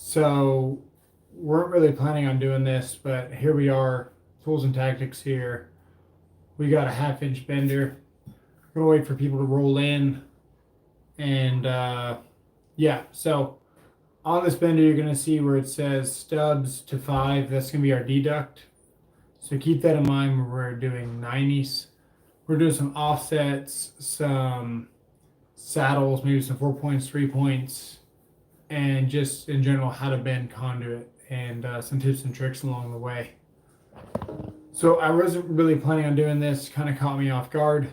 So weren't really planning on doing this, but here we are. Tools and tactics here. We got a 1/2 inch bender. We're gonna wait for people to roll in, and yeah. So on this bender, you're gonna see where it says stubs to 5. That's gonna be our deduct. So keep that in mind when we're doing 90s. We're doing some offsets, some saddles, maybe some 4 points, 3 points, and just in general how to bend conduit and some tips and tricks along the way. So I wasn't really planning on doing this, kind of caught me off guard.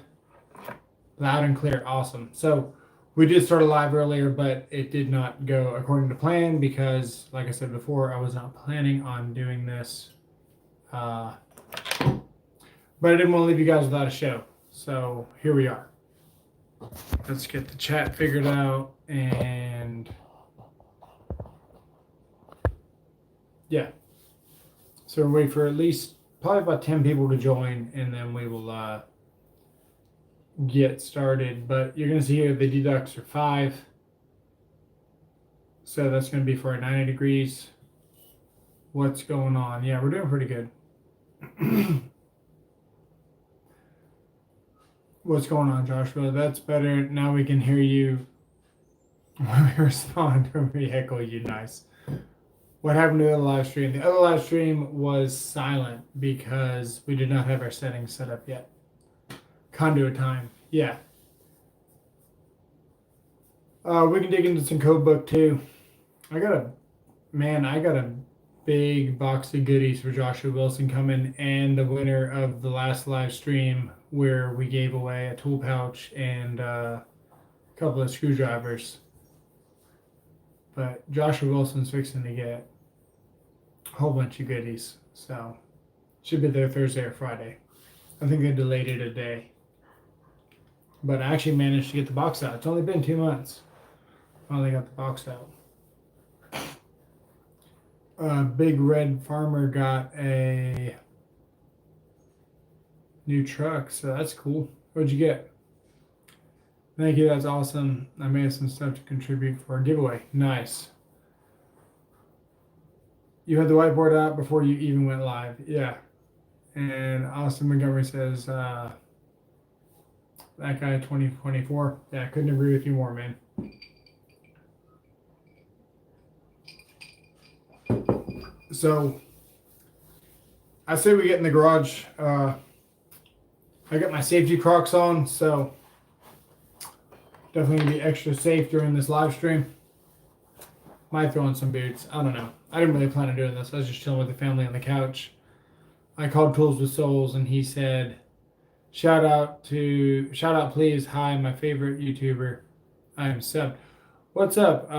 Loud and clear, awesome. So we did start a live earlier, but it did not go according to plan because, like I said before, I was not planning on doing this. But I didn't want to leave you guys without a show. So here we are. Let's get the chat figured out, and yeah. So we'll wait for at least probably about 10 people to join, and then we will get started. But you're going to see here the deducts are 5. So that's going to be for our 90 degrees. What's going on? Yeah, we're doing pretty good. What's going on, Joshua? That's better. Now we can hear you when we respond when we heckle you. Nice. What happened to the other live stream? The other live stream was silent because we did not have our settings set up yet. Conduit time. Yeah. We can dig into some code book too. I got a big box of goodies for Joshua Wilson coming, and the winner of the last live stream where we gave away a tool pouch and a couple of screwdrivers. But Joshua Wilson's fixing to get a whole bunch of goodies, so should be there Thursday or Friday. I think they delayed it a day, but I actually managed to get the box out. It's only been 2 months. Finally got the box out. Big Red Farmer got a new truck, so that's cool. What'd you get? Thank you, that's awesome. I made some stuff to contribute for a giveaway. Nice. You had the whiteboard out before you even went live. Yeah. And Austin Montgomery says, that guy 2024. Yeah, I couldn't agree with you more, man. So I say we get in the garage. I got my safety Crocs on, so definitely gonna be extra safe during this live stream. Might throw in some boots. I don't know. I didn't really plan on doing this. I was just chilling with the family on the couch. I called Tools with Souls, and he said, shout out please. Hi, my favorite YouTuber. I am Seb. What's up?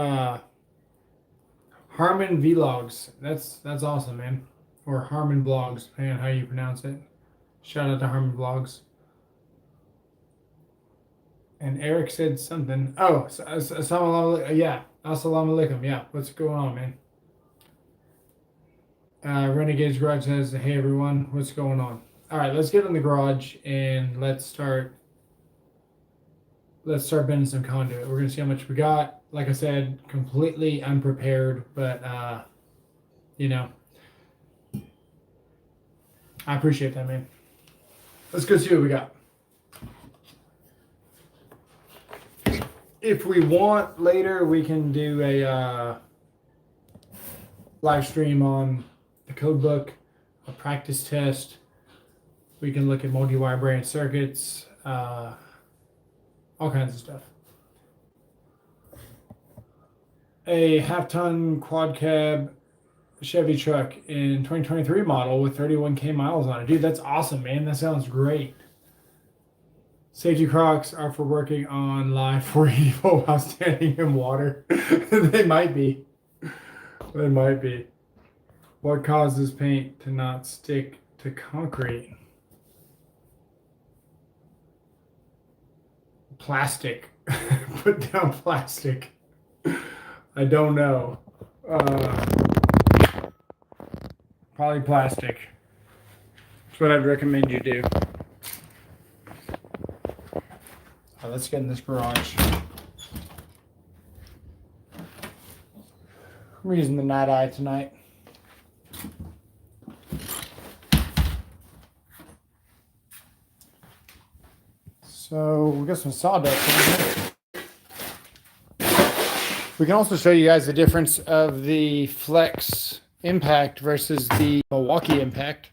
Harmon Vlogs. That's awesome, man. Or Harmon Vlogs, depending on how you pronounce it. Shout out to Harmon Vlogs. And Eric said something. Oh, yeah. Assalamu alaikum. Yeah, what's going on, man? Renegade's Garage says, hey everyone, what's going on? All right, let's get in the garage and let's start bending some conduit. We're gonna see how much we got. Like I said, completely unprepared, but you know, I appreciate that, man. Let's go see what we got. If we want later, we can do a live stream on the code book, a practice test. We can look at multi-wire branch circuits, all kinds of stuff. A 1/2-ton quad cab Chevy truck in 2023 model with 31K miles on it. Dude, that's awesome, man. That sounds great. Safety Crocs are for working on live 480 volt while standing in water. They might be. They might be. What causes paint to not stick to concrete? Plastic. Put down plastic. I don't know. Probably plastic. That's what I'd recommend you do. All right, let's get in this garage. I'm using the Night Eye tonight. So we got some sawdust in here. We can also show you guys the difference of the Flex Impact versus the Milwaukee Impact.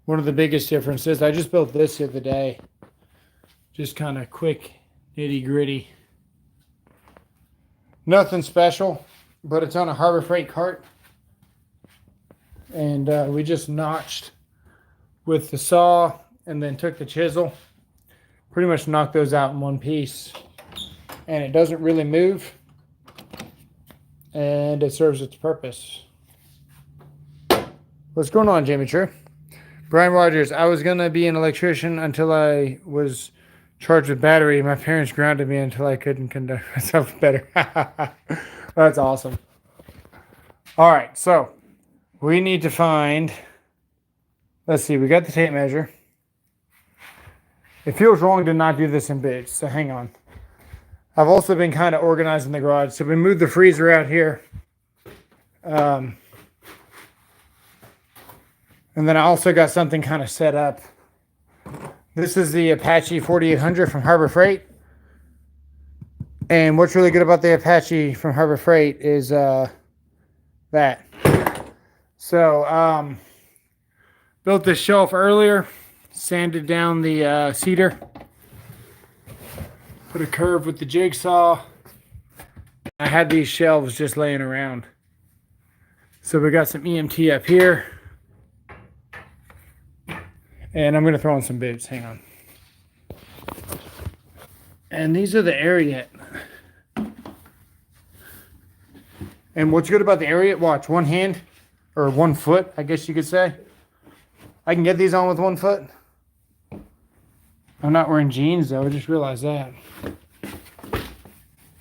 One of the biggest differences, I just built this the other day. Just kind of quick, nitty gritty. Nothing special, but it's on a Harbor Freight cart. And we just notched with the saw and then took the chisel. Pretty much knocked those out in one piece. And it doesn't really move. And it serves its purpose. What's going on, Jamie True? Brian Rogers, I was going to be an electrician until I was charged with battery. My parents grounded me until I couldn't conduct myself better. That's awesome. All right, so we need to find, let's see, we got the tape measure. It feels wrong to not do this in bits, so hang on. I've also been kind of organizing the garage. So we moved the freezer out here. And then I also got something kind of set up. This is the Apache 4800 from Harbor Freight. And what's really good about the Apache from Harbor Freight is that. So, built this shelf earlier. Sanded down the cedar. Put a curve with the jigsaw. I had these shelves just laying around. So we got some EMT up here. And I'm going to throw in some bits. Hang on. And these are the Ariat. And what's good about the Ariat, watch, one hand, or 1 foot, I guess you could say. I can get these on with 1 foot. I'm not wearing jeans though, I just realized that.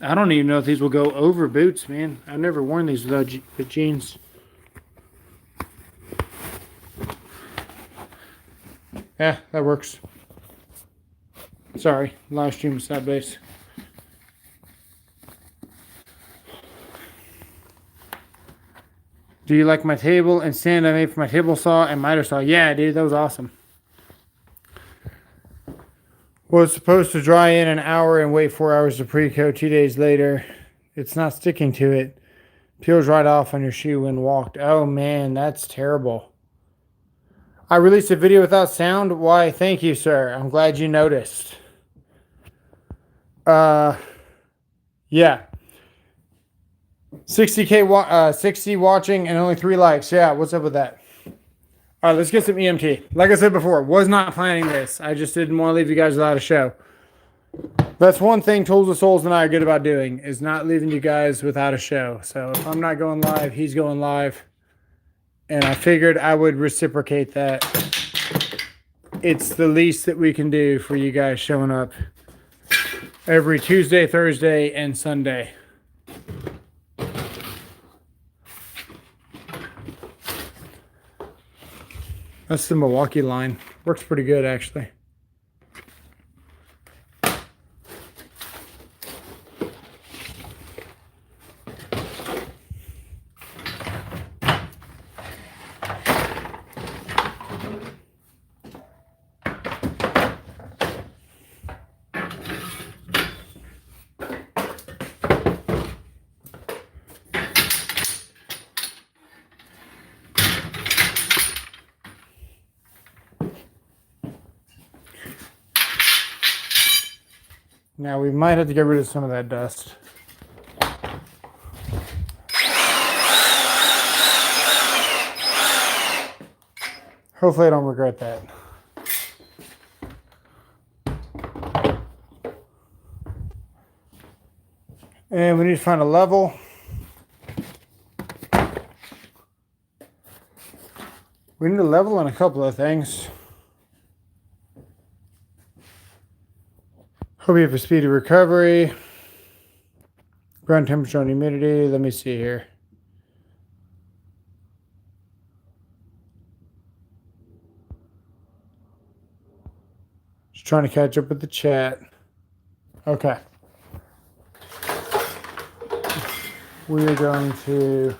I don't even know if these will go over boots, man. I've never worn these without with jeans. Yeah, that works. Sorry, live stream side base. Do you like my table and stand I made for my table saw and miter saw? Yeah, dude, that was awesome. Was supposed to dry in an hour and wait 4 hours to pre-coat. 2 days later, it's not sticking to it. Peels right off on your shoe when walked. Oh man, that's terrible. I released a video without sound. Why? Thank you, sir. I'm glad you noticed. Yeah. 60 watching and only 3 likes. Yeah, what's up with that? All right, let's get some EMT. Like I said before, was not planning this. I just didn't want to leave you guys without a show. That's one thing Tools of Souls and I are good about doing, is not leaving you guys without a show. So if I'm not going live, he's going live. And I figured I would reciprocate that. It's the least that we can do for you guys showing up every Tuesday, Thursday, and Sunday. That's the Milwaukee line. Works pretty good, actually. Now we might have to get rid of some of that dust. Hopefully I don't regret that. And we need to find a level. We need a level on a couple of things. Hope you have a speedy recovery. Ground temperature and humidity. Let me see here. Just trying to catch up with the chat. Okay. we're going to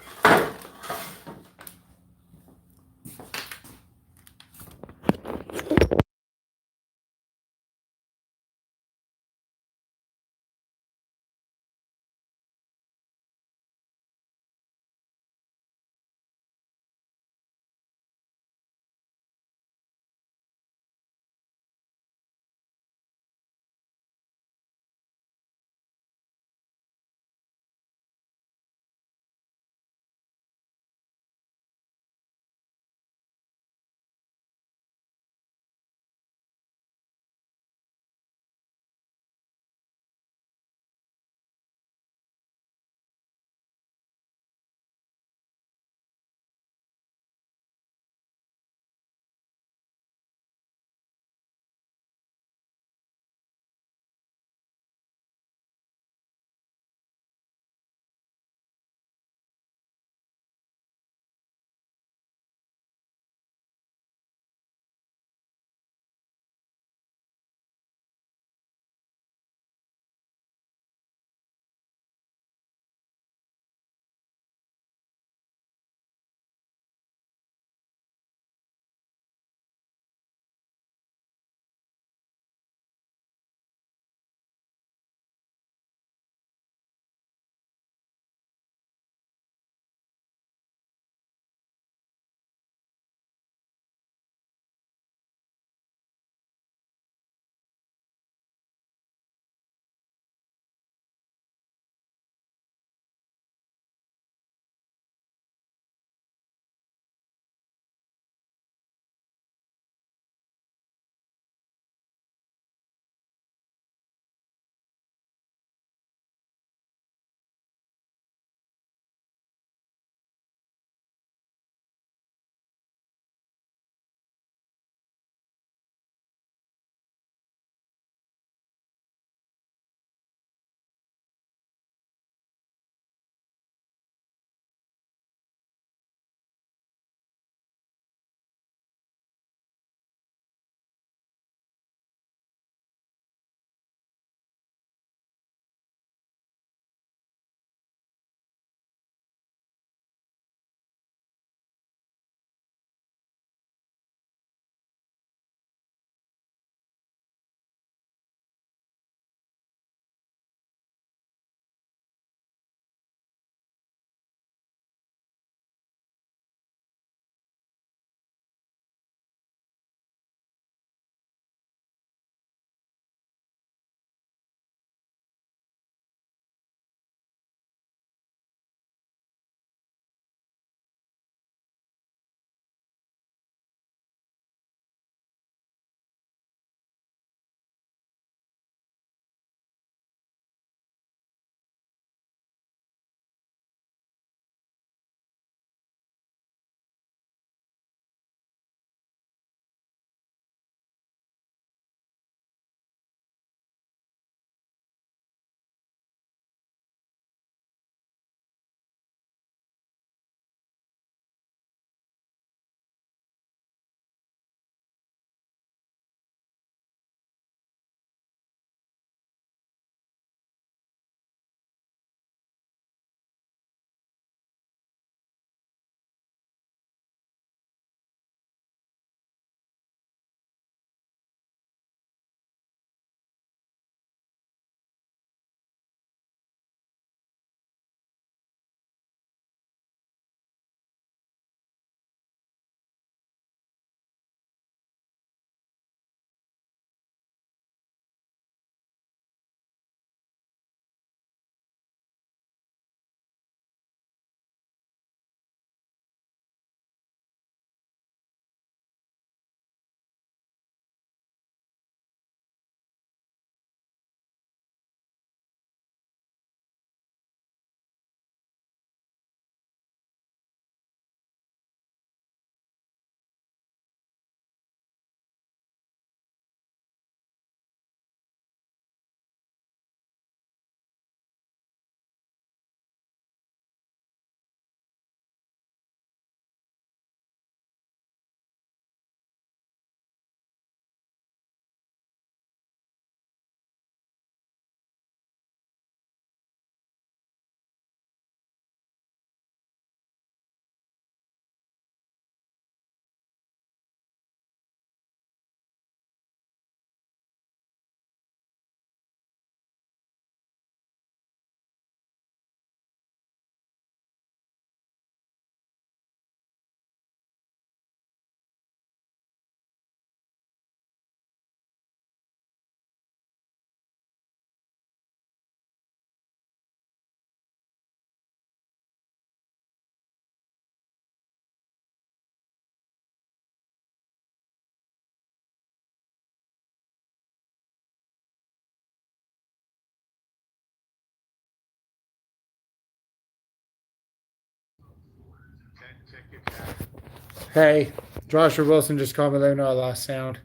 Hey, Joshua Wilson just called me. Let me know I lost sound.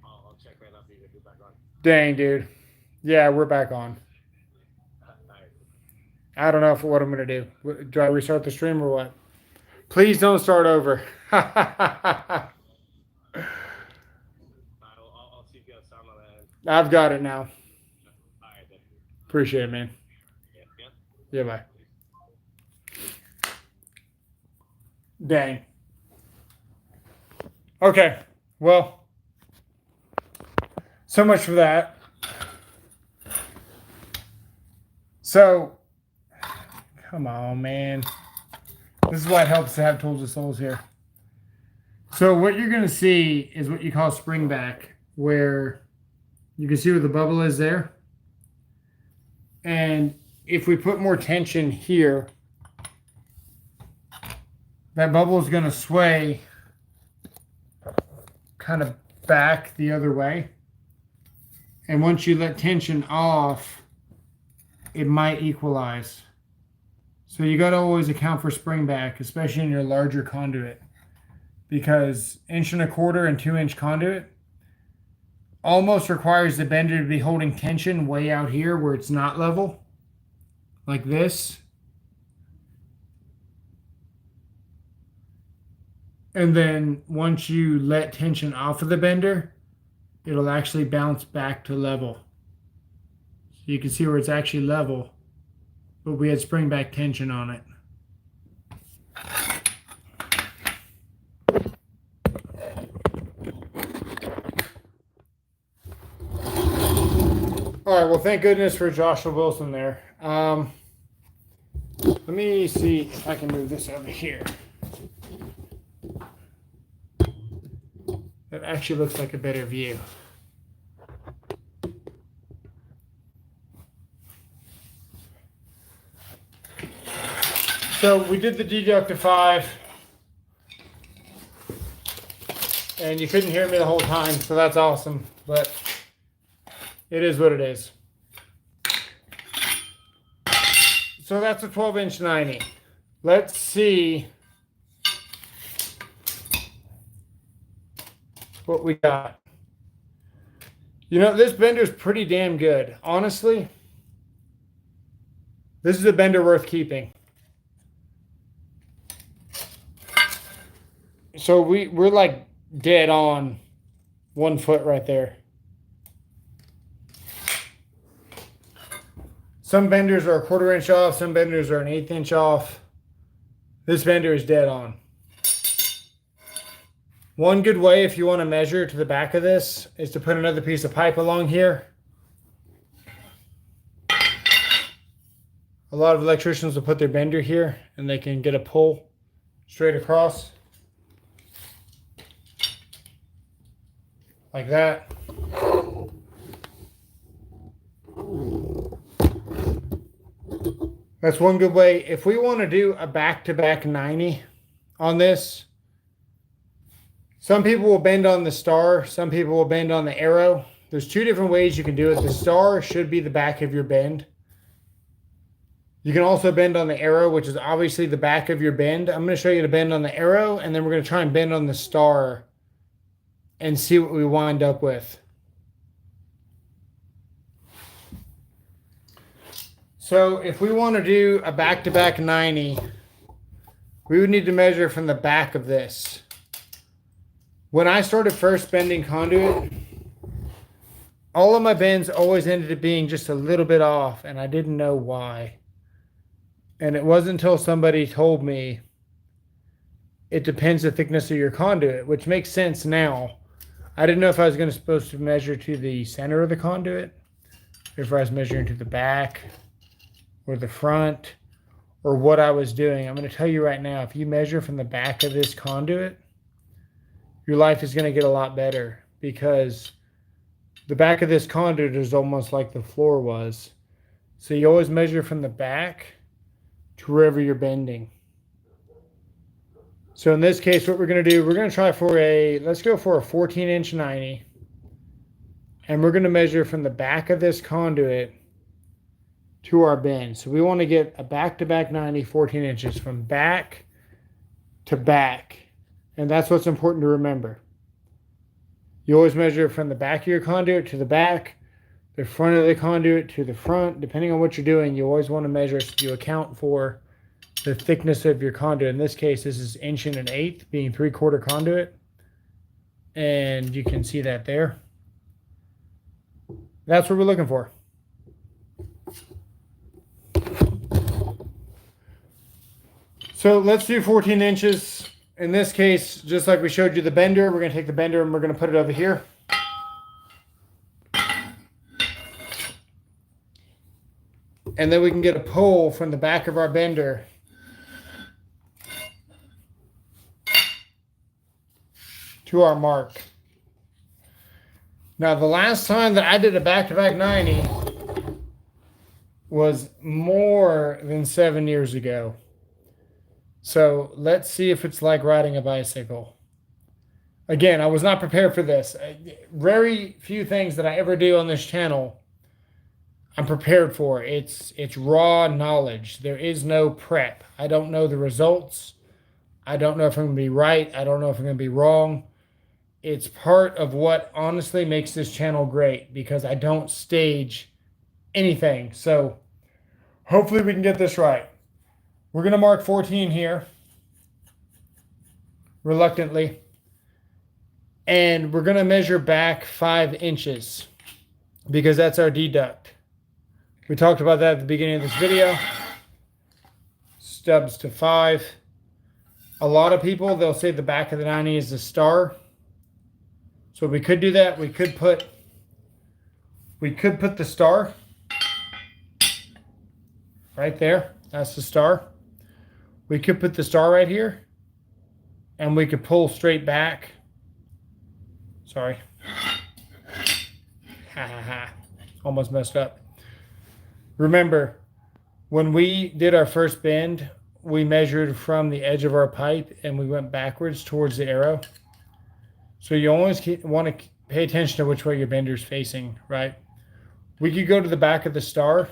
I'll check right after you get back on. Dang, dude. Yeah, we're back on. I don't know what I'm going to do. Do I restart the stream or what? Please don't start over. I'll see if you have sound on that end. I've got it now. All right, then. Appreciate it, man. Yeah. Yeah, bye. Dang. Okay. Well, so much for that. So, come on, man. This is why it helps to have Tools of Souls here. So what you're going to see is what you call spring back, where you can see where the bubble is there. And if we put more tension here, that bubble is going to sway kind of back the other way. And once you let tension off, it might equalize. So you got to always account for spring back, especially in your larger conduit, because 1.25 and 2-inch conduit almost requires the bender to be holding tension way out here where it's not level, like this. And then once you let tension off of the bender, it'll actually bounce back to level. So you can see where it's actually level, but we had spring back tension on it. All right, well, thank goodness for Joshua Wilson there. Let me see if I can move this over here. That actually looks like a better view. So we did the deduct to 5, and you couldn't hear me the whole time, so that's awesome, but it is what it is. So that's a 12-inch 90. Let's see what we got. You know, this bender's pretty damn good. Honestly, this is a bender worth keeping. So we're like dead on 1 foot right there. Some benders are a 1/4 inch off. Some benders are an 1/8 inch off. This bender is dead on. One good way, if you want to measure to the back of this, is to put another piece of pipe along here. A lot of electricians will put their bender here and they can get a pull straight across. Like that. That's one good way. If we want to do a back-to-back 90 on this, some people will bend on the star, some people will bend on the arrow. There's 2 different ways you can do it. The star should be the back of your bend. You can also bend on the arrow, which is obviously the back of your bend. I'm going to show you to bend on the arrow, and then we're going to try and bend on the star and see what we wind up with. So if we want to do a back-to-back 90, we would need to measure from the back of this. When I started first bending conduit, all of my bends always ended up being just a little bit off, and I didn't know why. And it wasn't until somebody told me it depends the thickness of your conduit, which makes sense now. I didn't know if I was supposed to measure to the center of the conduit, if I was measuring to the back or the front, or what I was doing. I'm going to tell you right now, if you measure from the back of this conduit, your life is going to get a lot better, because the back of this conduit is almost like the floor was. So you always measure from the back to wherever you're bending. So in this case, what we're going to do, we're going to try for let's go for a 14-inch 90. And we're going to measure from the back of this conduit to our bend. So we want to get a back-to-back 90, 14 inches from back to back. And that's what's important to remember. You always measure from the back of your conduit to the back, the front of the conduit to the front. Depending on what you're doing, you always want to measure so you account for the thickness of your conduit. In this case, this is 1 1/8, being 3/4 conduit. And you can see that there. That's what we're looking for. So let's do 14 inches. In this case, just like we showed you the bender, we're going to take the bender and we're going to put it over here. And then we can get a pole from the back of our bender to our mark. Now, the last time that I did a back-to-back 90 was more than 7 years ago. So let's see if it's like riding a bicycle. Again, I was not prepared for this. Very few things that I ever do on this channel I'm prepared for. It's raw knowledge. There is no prep. I don't know the results. I don't know if I'm going to be right. I don't know if I'm going to be wrong. It's part of what honestly makes this channel great, because I don't stage anything. So hopefully we can get this right. We're going to mark 14 here, reluctantly. And we're going to measure back 5 inches because that's our deduct. We talked about that at the beginning of this video. Stubs to 5. A lot of people, they'll say the back of the 90 is the star. So we could do that. We could put the star right there. That's the star. We could put the star right here, and we could pull straight back. Sorry. Ha ha ha. Almost messed up. Remember, when we did our first bend, we measured from the edge of our pipe and we went backwards towards the arrow. So you always want to pay attention to which way your bender's facing, right? We could go to the back of the star,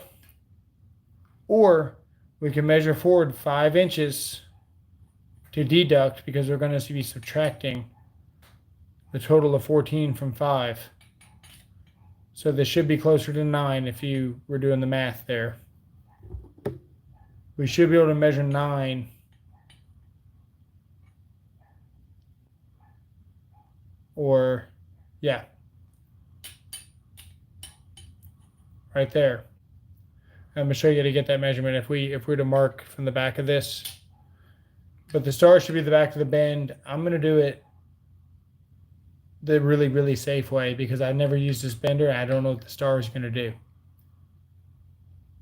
or we can measure forward 5 inches to deduct, because we're going to be subtracting the total of 14 from 5. So this should be closer to 9 if you were doing the math there. We should be able to measure 9. Or, yeah. Right there. I'm going to show you how to get that measurement if we were to mark from the back of this. But the star should be the back of the bend. I'm going to do it the really, really safe way, because I've never used this bender and I don't know what the star is going to do.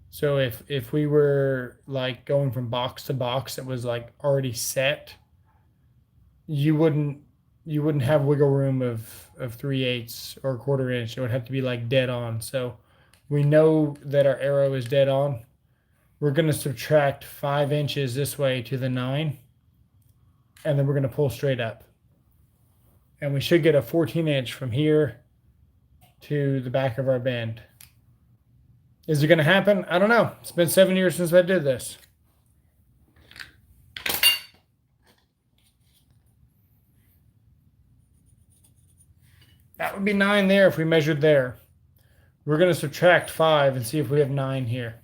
So if we were like going from box to box that was like already set, you wouldn't have wiggle room of 3/8 or 1/4 inch. It would have to be like dead on. So we know that our arrow is dead on. We're going to subtract 5 inches this way to the 9, and then we're going to pull straight up. And we should get a 14 inch from here to the back of our bend. Is it going to happen? I don't know. It's been 7 years since I did this. That would be 9 there if we measured there. We're going to subtract 5 and see if we have 9 here.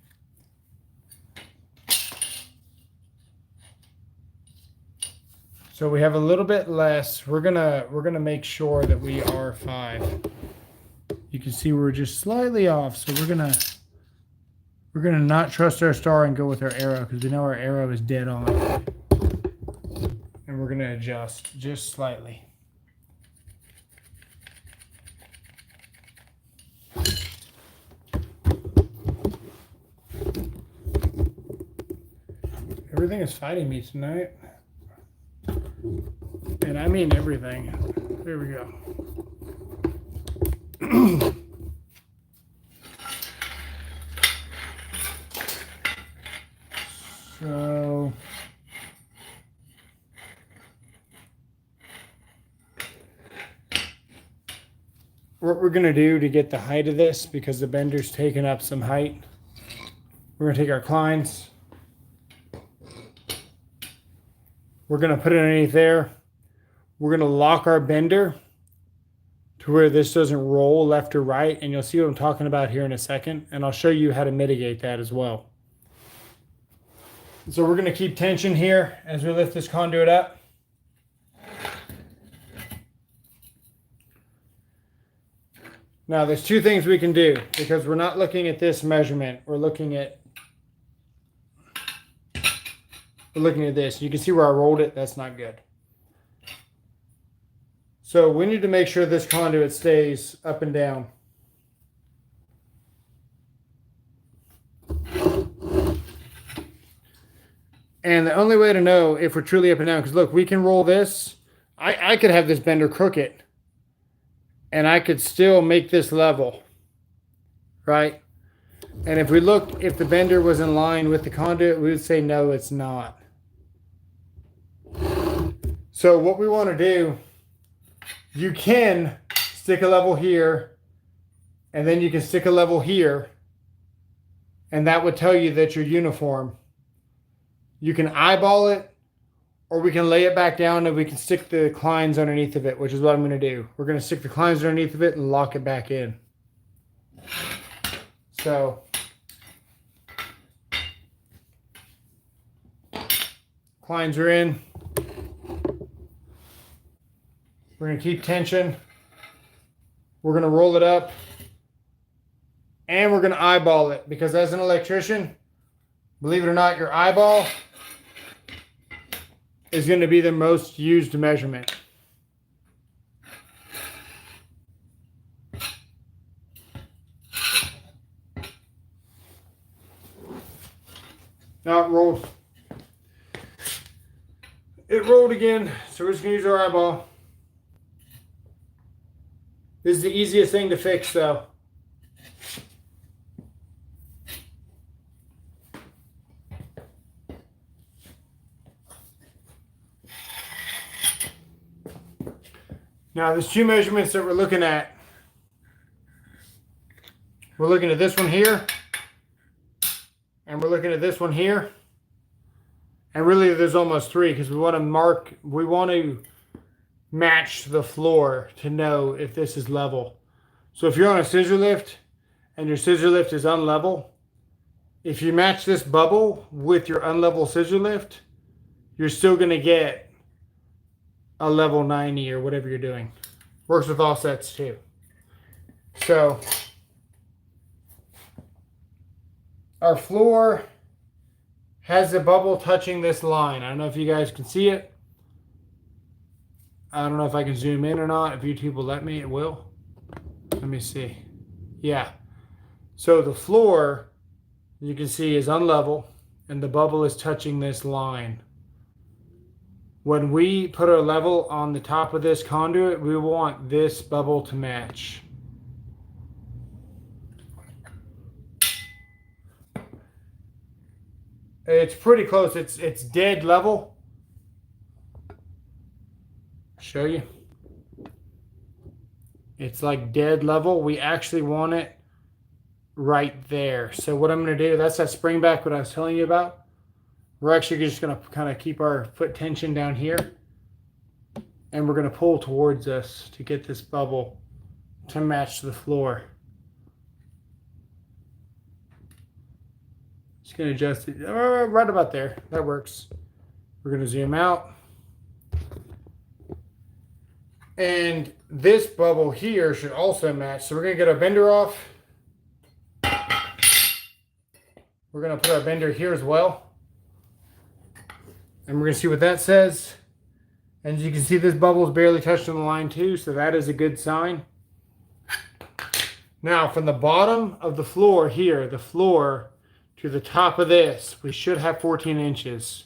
So we have a little bit less. We're gonna make sure that we are 5. You can see we're just slightly off. So we're gonna not trust our star and go with our arrow, because we know our arrow is dead on. And we're gonna adjust just slightly. Everything is fighting me tonight. And I mean everything. There we go. So what we're going to do to get the height of this, because the bender's taking up some height, We're gonna take our clines. We're gonna put it underneath there. We're gonna lock our bender to where this doesn't roll left or right, and you'll see what I'm talking about here in a second, and I'll show you how to mitigate that as well. So we're gonna keep tension here as we lift this conduit up. Now there's two things we can do because we're not looking at this measurement. We're looking at this. You can see where I rolled it. That's not good. So we need to make sure this conduit stays up and down. And the only way to know if we're truly up and down, because look, we can roll this. I could have this bender crooked and I could still make this level, right? And if we look, if the bender was in line with the conduit, we would say, no, it's not. So what we want to do, you can stick a level here, and then you can stick a level here, and that would tell you that you're uniform. You can eyeball it, or we can lay it back down and we can stick the clines underneath of it, which is what I'm going to do. We're going to stick the clines underneath of it and lock it back in. So clines are in. We're going to keep tension. We're going to roll it up. And we're going to eyeball it, because as an electrician, believe it or not, your eyeball is going to be the most used measurement. Now it rolled. It rolled again, so we're just going to use our eyeball. This is the easiest thing to fix, though. Now, there's two measurements that we're looking at. We're looking at this one here, and we're looking at this one here. And really, there's almost three, because we want to match the floor to know if this is level. So if you're on a scissor lift and your scissor lift is unlevel, if you match this bubble with your unlevel scissor lift, you're still going to get a level 90 or whatever you're doing. Works with offsets too. So our floor has a bubble touching this line. I don't know if you guys can see it. I don't know if I can zoom in or not. If YouTube will let me, it will. Let me see. Yeah. So the floor, you can see, is unlevel, and the bubble is touching this line. When we put our level on the top of this conduit, we want this bubble to match. It's pretty close. It's dead level. Show you. It's like dead level. We actually want it right there. So what I'm going to do, that's that spring back what I was telling you about. We're actually just going to kind of keep our foot tension down here, and we're going to pull towards us to get this bubble to match the floor. Just going to adjust it right about there. That works. We're going to zoom out. And this bubble here should also match. So we're going to get our bender off. We're going to put our bender here as well. And we're going to see what that says. And as you can see, this bubble is barely touching the line too, so that is a good sign. Now, from the bottom of the floor here, the floor to the top of this, we should have 14 inches.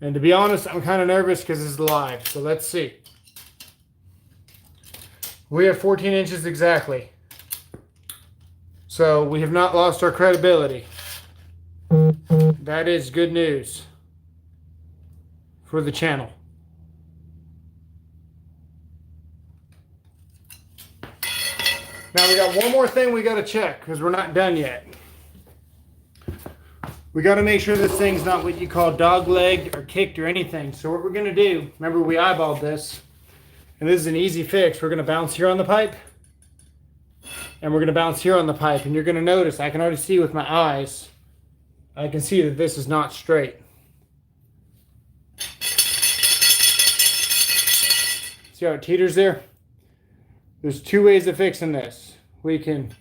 And to be honest, I'm kind of nervous because it's live, so let's see. We have 14 inches exactly. So we have not lost our credibility. That is good news for the channel. Now we got one more thing we got to check because we're not done yet. We got to make sure this thing's not what you call dog-legged or kicked or anything. So what we're going to do, remember we eyeballed this, and this is an easy fix. We're going to bounce here on the pipe, and we're going to bounce here on the pipe. And you're going to notice, I can already see with my eyes, I can see that this is not straight. See how it teeters there? There's two ways of fixing this. We can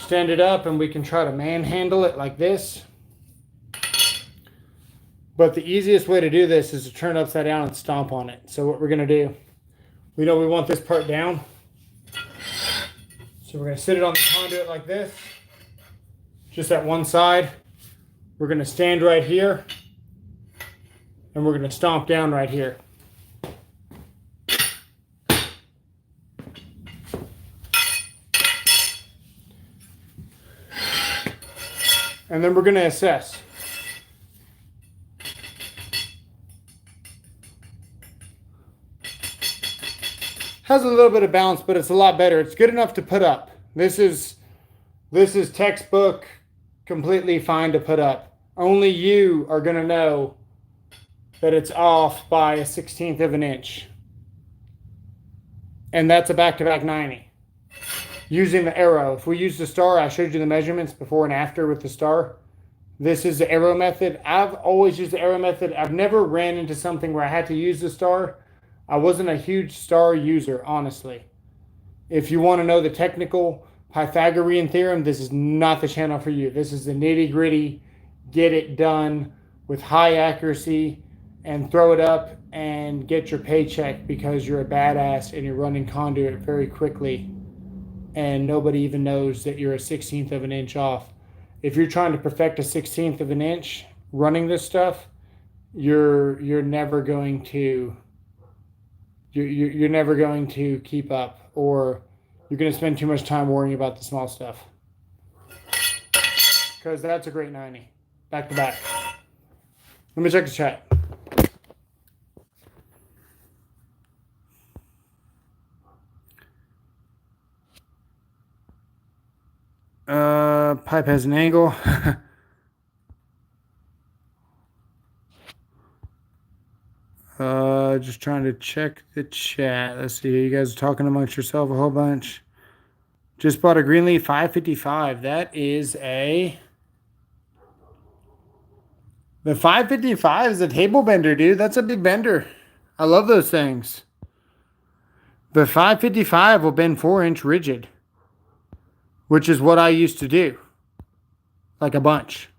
stand it up and we can try to manhandle it like this. But the easiest way to do this is to turn it upside down and stomp on it. So what we're going to do, we know we want this part down. So we're going to sit it on the conduit like this. Just at one side. We're going to stand right here. And we're going to stomp down right here. And then we're going to assess. Has a little bit of bounce, but it's a lot better. It's good enough to put up. This is textbook, completely fine to put up. Only you are going to know that it's off by 1/16 of an inch. And that's a back-to-back 90. Using the arrow. If we use the star, I showed you the measurements before and after with the star. This is the arrow method. I've always used the arrow method. I've never ran into something where I had to use the star. I wasn't a huge star user, honestly. If you want to know the technical Pythagorean theorem, this is not the channel for you. This is the nitty-gritty, get it done with high accuracy and throw it up and get your paycheck because you're a badass and you're running conduit very quickly and nobody even knows that you're a 1/16 of an inch off. If you're trying to perfect a 1/16 of an inch running this stuff, you're never going to you're never going to keep up, or you're going to spend too much time worrying about the small stuff. Because that's a great 90. Back to back. Let me check the chat. Pipe has an angle. Just trying to check the chat. Let's see. You guys are talking amongst yourself a whole bunch. Just bought a Greenleaf 555. That is the 555 is a table bender, dude. That's a big bender. I love those things. The 555 will bend 4-inch rigid, which is what I used to do. Like a bunch.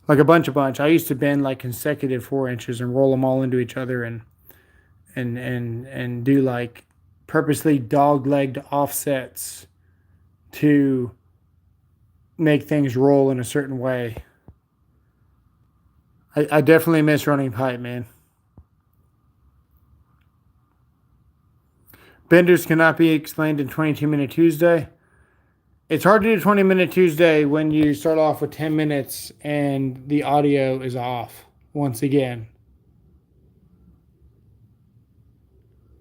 Like a bunch. I used to bend like consecutive 4 inches and roll them all into each other and do like purposely dog-legged offsets to make things roll in a certain way. I definitely miss running pipe, man. Benders cannot be explained in 22-minute Tuesday. It's hard to do 20-minute Tuesday when you start off with 10 minutes and the audio is off once again.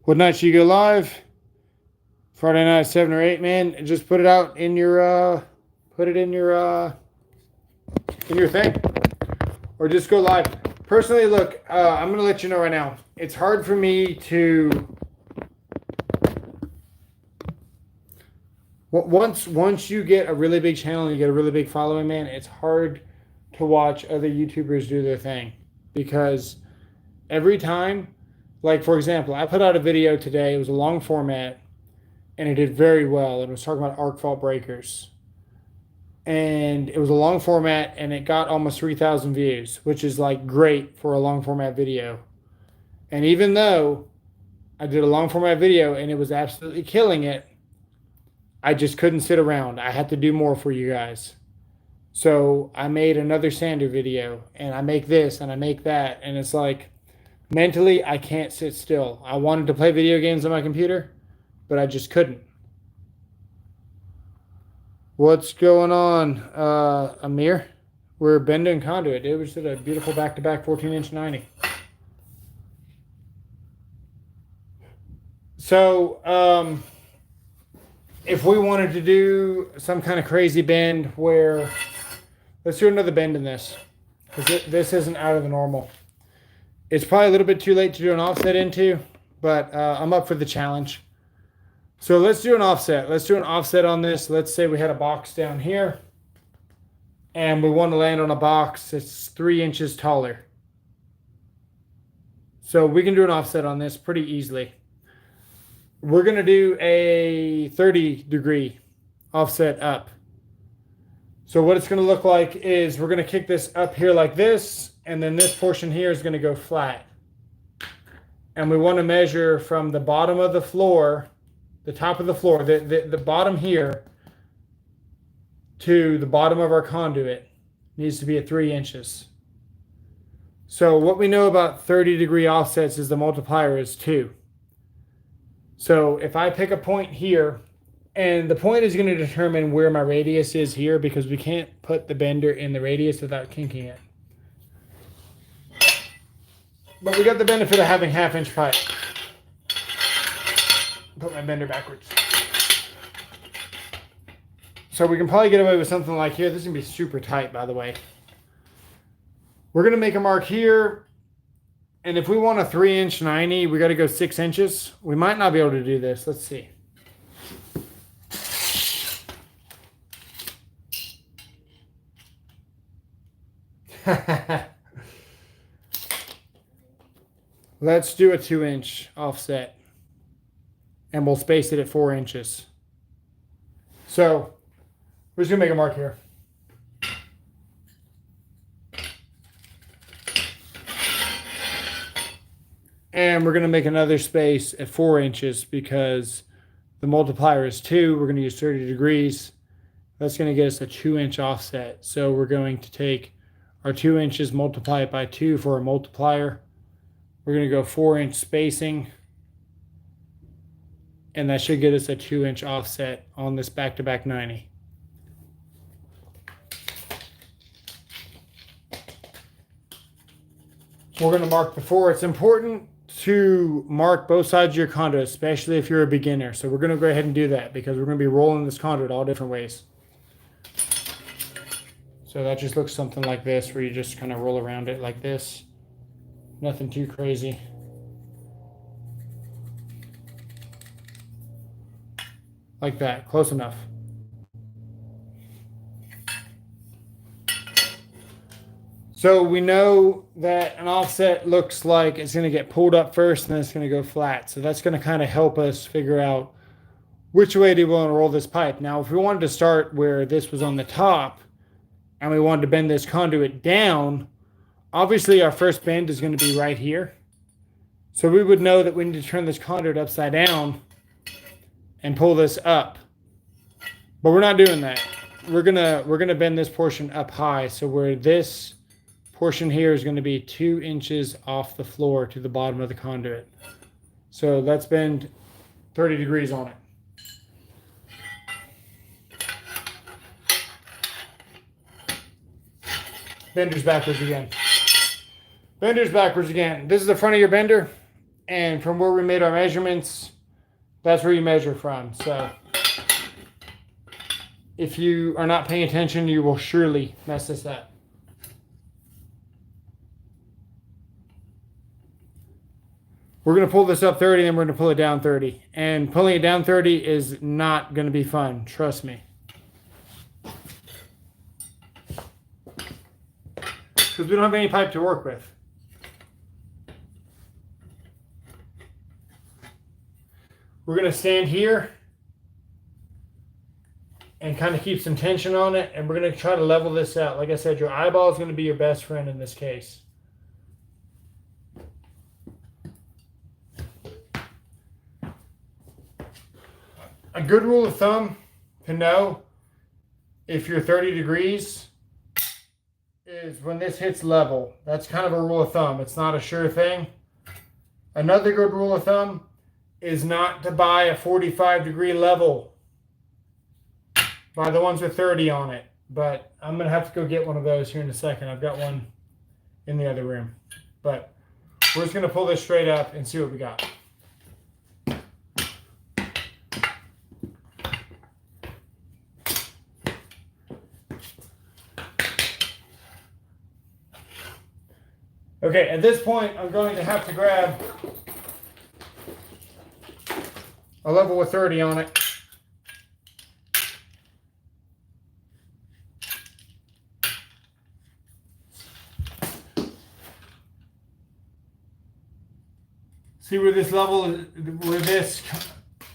What night should you go live? Friday night, 7 or 8, man. Just put it out in your, in your thing. Or just go live. Personally, look, I'm going to let you know right now. It's hard for me to... Once you get a really big channel and you get a really big following, man, it's hard to watch other YouTubers do their thing. Because every time... Like, for example, I put out a video today. It was a long format, and it did very well. It was talking about arc fault breakers. And it was a long format, and it got almost 3,000 views, which is, like, great for a long format video. And even though I did a long format video, and it was absolutely killing it, I just couldn't sit around. I had to do more for you guys. So I made another sander video, and I make this, and I make that, and it's like... Mentally, I can't sit still. I wanted to play video games on my computer, but I just couldn't. What's going on, Amir? We're bending conduit, dude. We just did a beautiful back-to-back 14-inch 90. So, if we wanted to do some kind of crazy bend where, Let's do another bend in this, because this isn't out of the normal. It's probably a little bit too late to do an offset into, but I'm up for the challenge. So let's do an offset. Let's do an offset on this. Let's say we had a box down here, and we want to land on a box that's 3 inches taller. So we can do an offset on this pretty easily. We're going to do a 30-degree offset up. So what it's going to look like is we're going to kick this up here like this, and then this portion here is going to go flat. And we want to measure from the bottom of the floor, the top of the floor, the bottom here, to the bottom of our conduit needs to be at 3 inches. So what we know about 30-degree offsets is the multiplier is 2. So if I pick a point here, and the point is going to determine where my radius is here, because we can't put the bender in the radius without kinking it. But we got the benefit of having 1/2-inch pipe. Put my bender backwards. So we can probably get away with something like here. This is going to be super tight, by the way. We're going to make a mark here. And if we want a 3-inch 90, we got to go 6 inches. We might not be able to do this. Let's see. Let's do a 2-inch offset, and we'll space it at 4 inches. So we're just gonna make a mark here. And we're gonna make another space at 4 inches because the multiplier is 2. We're gonna use 30 degrees. That's gonna get us a 2-inch offset. So we're going to take our 2 inches, multiply it by 2 for a multiplier. We're going to go 4-inch spacing. And that should get us a 2-inch offset on this back-to-back 90. We're going to mark the 4. It's important to mark both sides of your conduit, especially if you're a beginner. So we're going to go ahead and do that because we're going to be rolling this conduit all different ways. So that just looks something like this, where you just kind of roll around it like this. Nothing too crazy. Like that, close enough. So we know that an offset looks like it's going to get pulled up first and then it's going to go flat. So that's going to kind of help us figure out which way do we want to roll this pipe. Now, if we wanted to start where this was on the top, and we wanted to bend this conduit down, obviously our first bend is going to be right here. So we would know that we need to turn this conduit upside down and pull this up. But we're not doing that. We're gonna bend this portion up high. So where this portion here is going to be 2 inches off the floor to the bottom of the conduit. So let's bend 30 degrees on it. Bender's backwards again. Bender's backwards again. This is the front of your bender, and from where we made our measurements, that's where you measure from. So if you are not paying attention, you will surely mess this up. We're going to pull this up 30, and we're going to pull it down 30. And pulling it down 30 is not going to be fun, trust me. Because we don't have any pipe to work with. We're going to stand here and kind of keep some tension on it, and we're going to try to level this out. Like I said, your eyeball is going to be your best friend in this case. A good rule of thumb to know if you're 30 degrees is when this hits level. That's kind of a rule of thumb. It's not a sure thing. Another good rule of thumb is not to buy a 45-degree level. Buy the ones with 30 on it. But I'm going to have to go get one of those here in a second. I've got one in the other room. But we're just going to pull this straight up and see what we got. Okay, at this point, I'm going to have to grab a level with 30 on it. See where this where this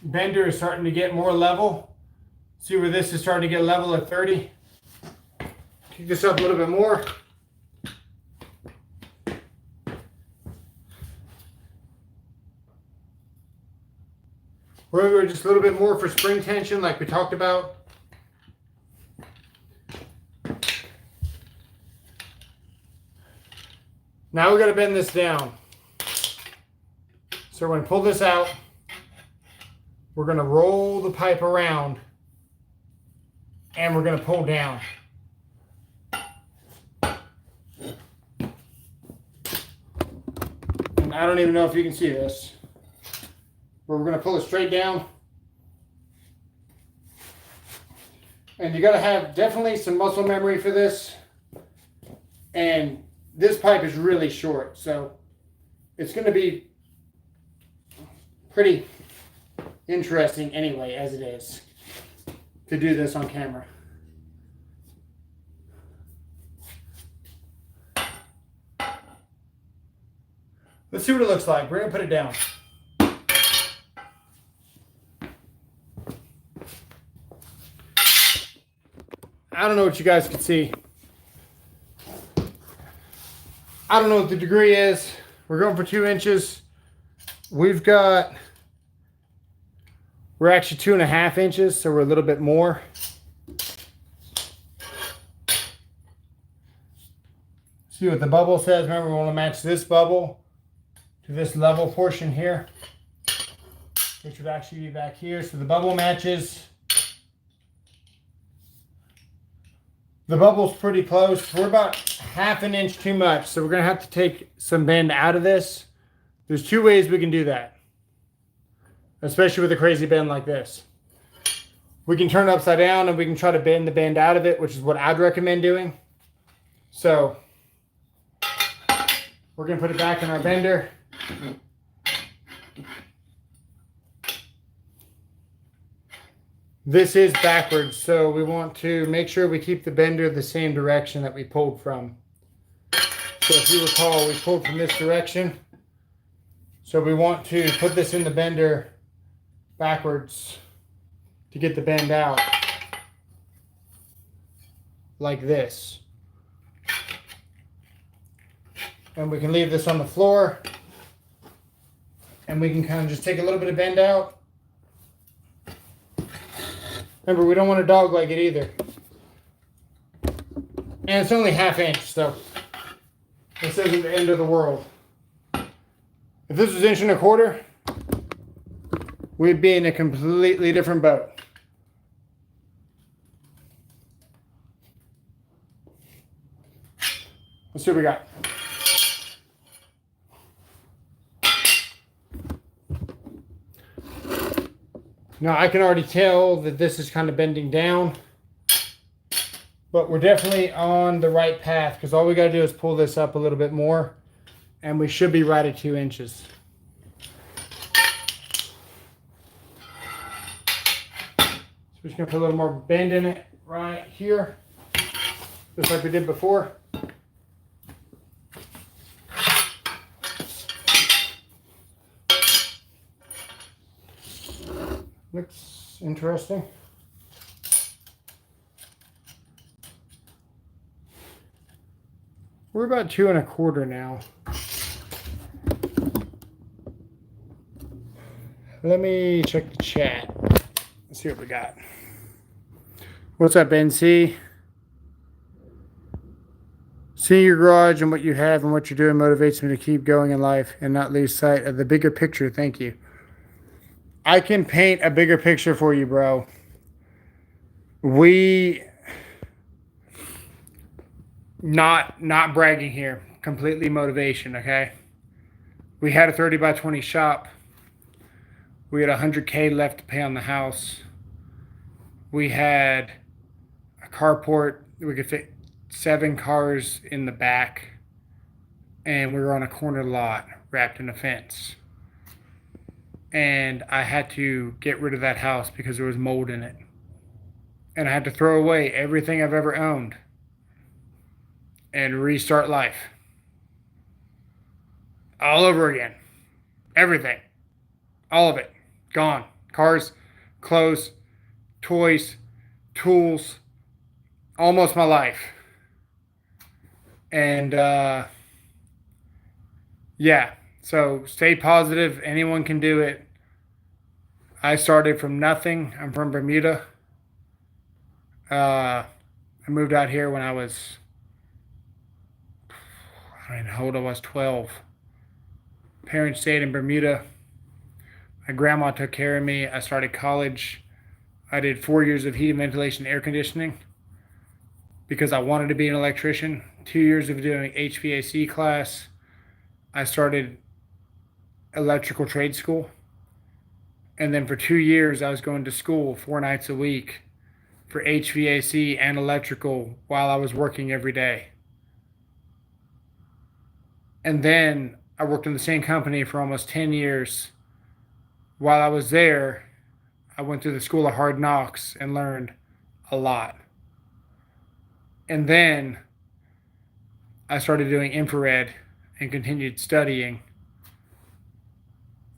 bender is starting to get more level? See where this is starting to get level at 30? Kick this up a little bit more. We're going to go just a little bit more for spring tension like we talked about. Now we got to bend this down. So we're going to pull this out. We're going to roll the pipe around and we're going to pull down. And I don't even know if you can see this. But we're going to pull it straight down. And you got to have definitely some muscle memory for this. And this pipe is really short, so it's going to be pretty interesting anyway, as it is, to do this on camera. Let's see what it looks like. We're going to put it down. I don't know what you guys can see. I don't know what the degree is. We're going for 2 inches. We're actually 2.5 inches, so we're a little bit more. See what the bubble says. Remember, we want to match this bubble to this level portion here, which would actually be back here. So the bubble matches. The bubble's pretty close. We're about 1/2 inch too much, so we're going to have to take some bend out of this. There's 2 ways we can do that, especially with a crazy bend like this. We can turn it upside down and we can try to bend the bend out of it, which is what I'd recommend doing. So we're going to put it back in our bender. This is backwards, so we want to make sure we keep the bender the same direction that we pulled from. So if you recall, we pulled from this direction. So we want to put this in the bender backwards to get the bend out like this. And we can leave this on the floor and we can kind of just take a little bit of bend out. Remember, we don't want to dog leg it either. And it's only 1/2 inch, so this isn't the end of the world. If this was 1.25 inches, we'd be in a completely different boat. Let's see what we got. Now I can already tell that this is kind of bending down, but we're definitely on the right path because all we got to do is pull this up a little bit more and we should be right at 2 inches. So we're just going to put a little more bend in it right here, just like we did before. Looks interesting. We're about 2.25 now. Let me check the chat. Let's see what we got. What's up, NC? Seeing your garage and what you have and what you're doing motivates me to keep going in life and not lose sight of the bigger picture. Thank you. I can paint a bigger picture for you, bro. Not bragging here. Completely motivation, okay? We had a 30 by 20 shop. We had $100K left to pay on the house. We had a carport. We could fit 7 cars in the back. and we were on a corner lot wrapped in a fence. And I had to get rid of that house because there was mold in it. And I had to throw away everything I've ever owned and restart life all over again. Everything, all of it, gone. Cars, clothes, toys, tools, almost my life. And yeah, so stay positive. Anyone can do it. I started from nothing. I'm from Bermuda. I moved out here when I was, I don't know how old I was, 12. Parents stayed in Bermuda. My grandma took care of me. I started college. I did 4 years of heating, ventilation, air conditioning because I wanted to be an electrician. 2 years of doing HVAC class. I started electrical trade school. And then for 2 years, I was going to school 4 nights a week for HVAC and electrical while I was working every day. And then I worked in the same company for almost 10 years. While I was there, I went through the school of hard knocks and learned a lot. And then I started doing infrared and continued studying.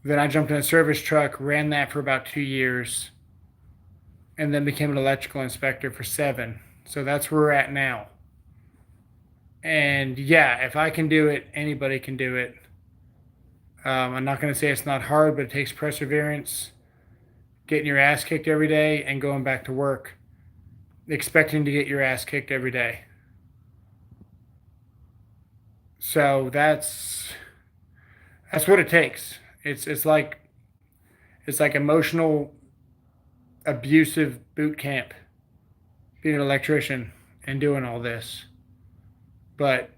Then I jumped in a service truck, ran that for about 2 years, and then became an electrical inspector for 7. So that's where we're at now. And yeah, if I can do it, anybody can do it. I'm not going to say it's not hard, but it takes perseverance, getting your ass kicked every day and going back to work, expecting to get your ass kicked every day. So that's what it takes. It's like emotional abusive boot camp, being an electrician and doing all this. But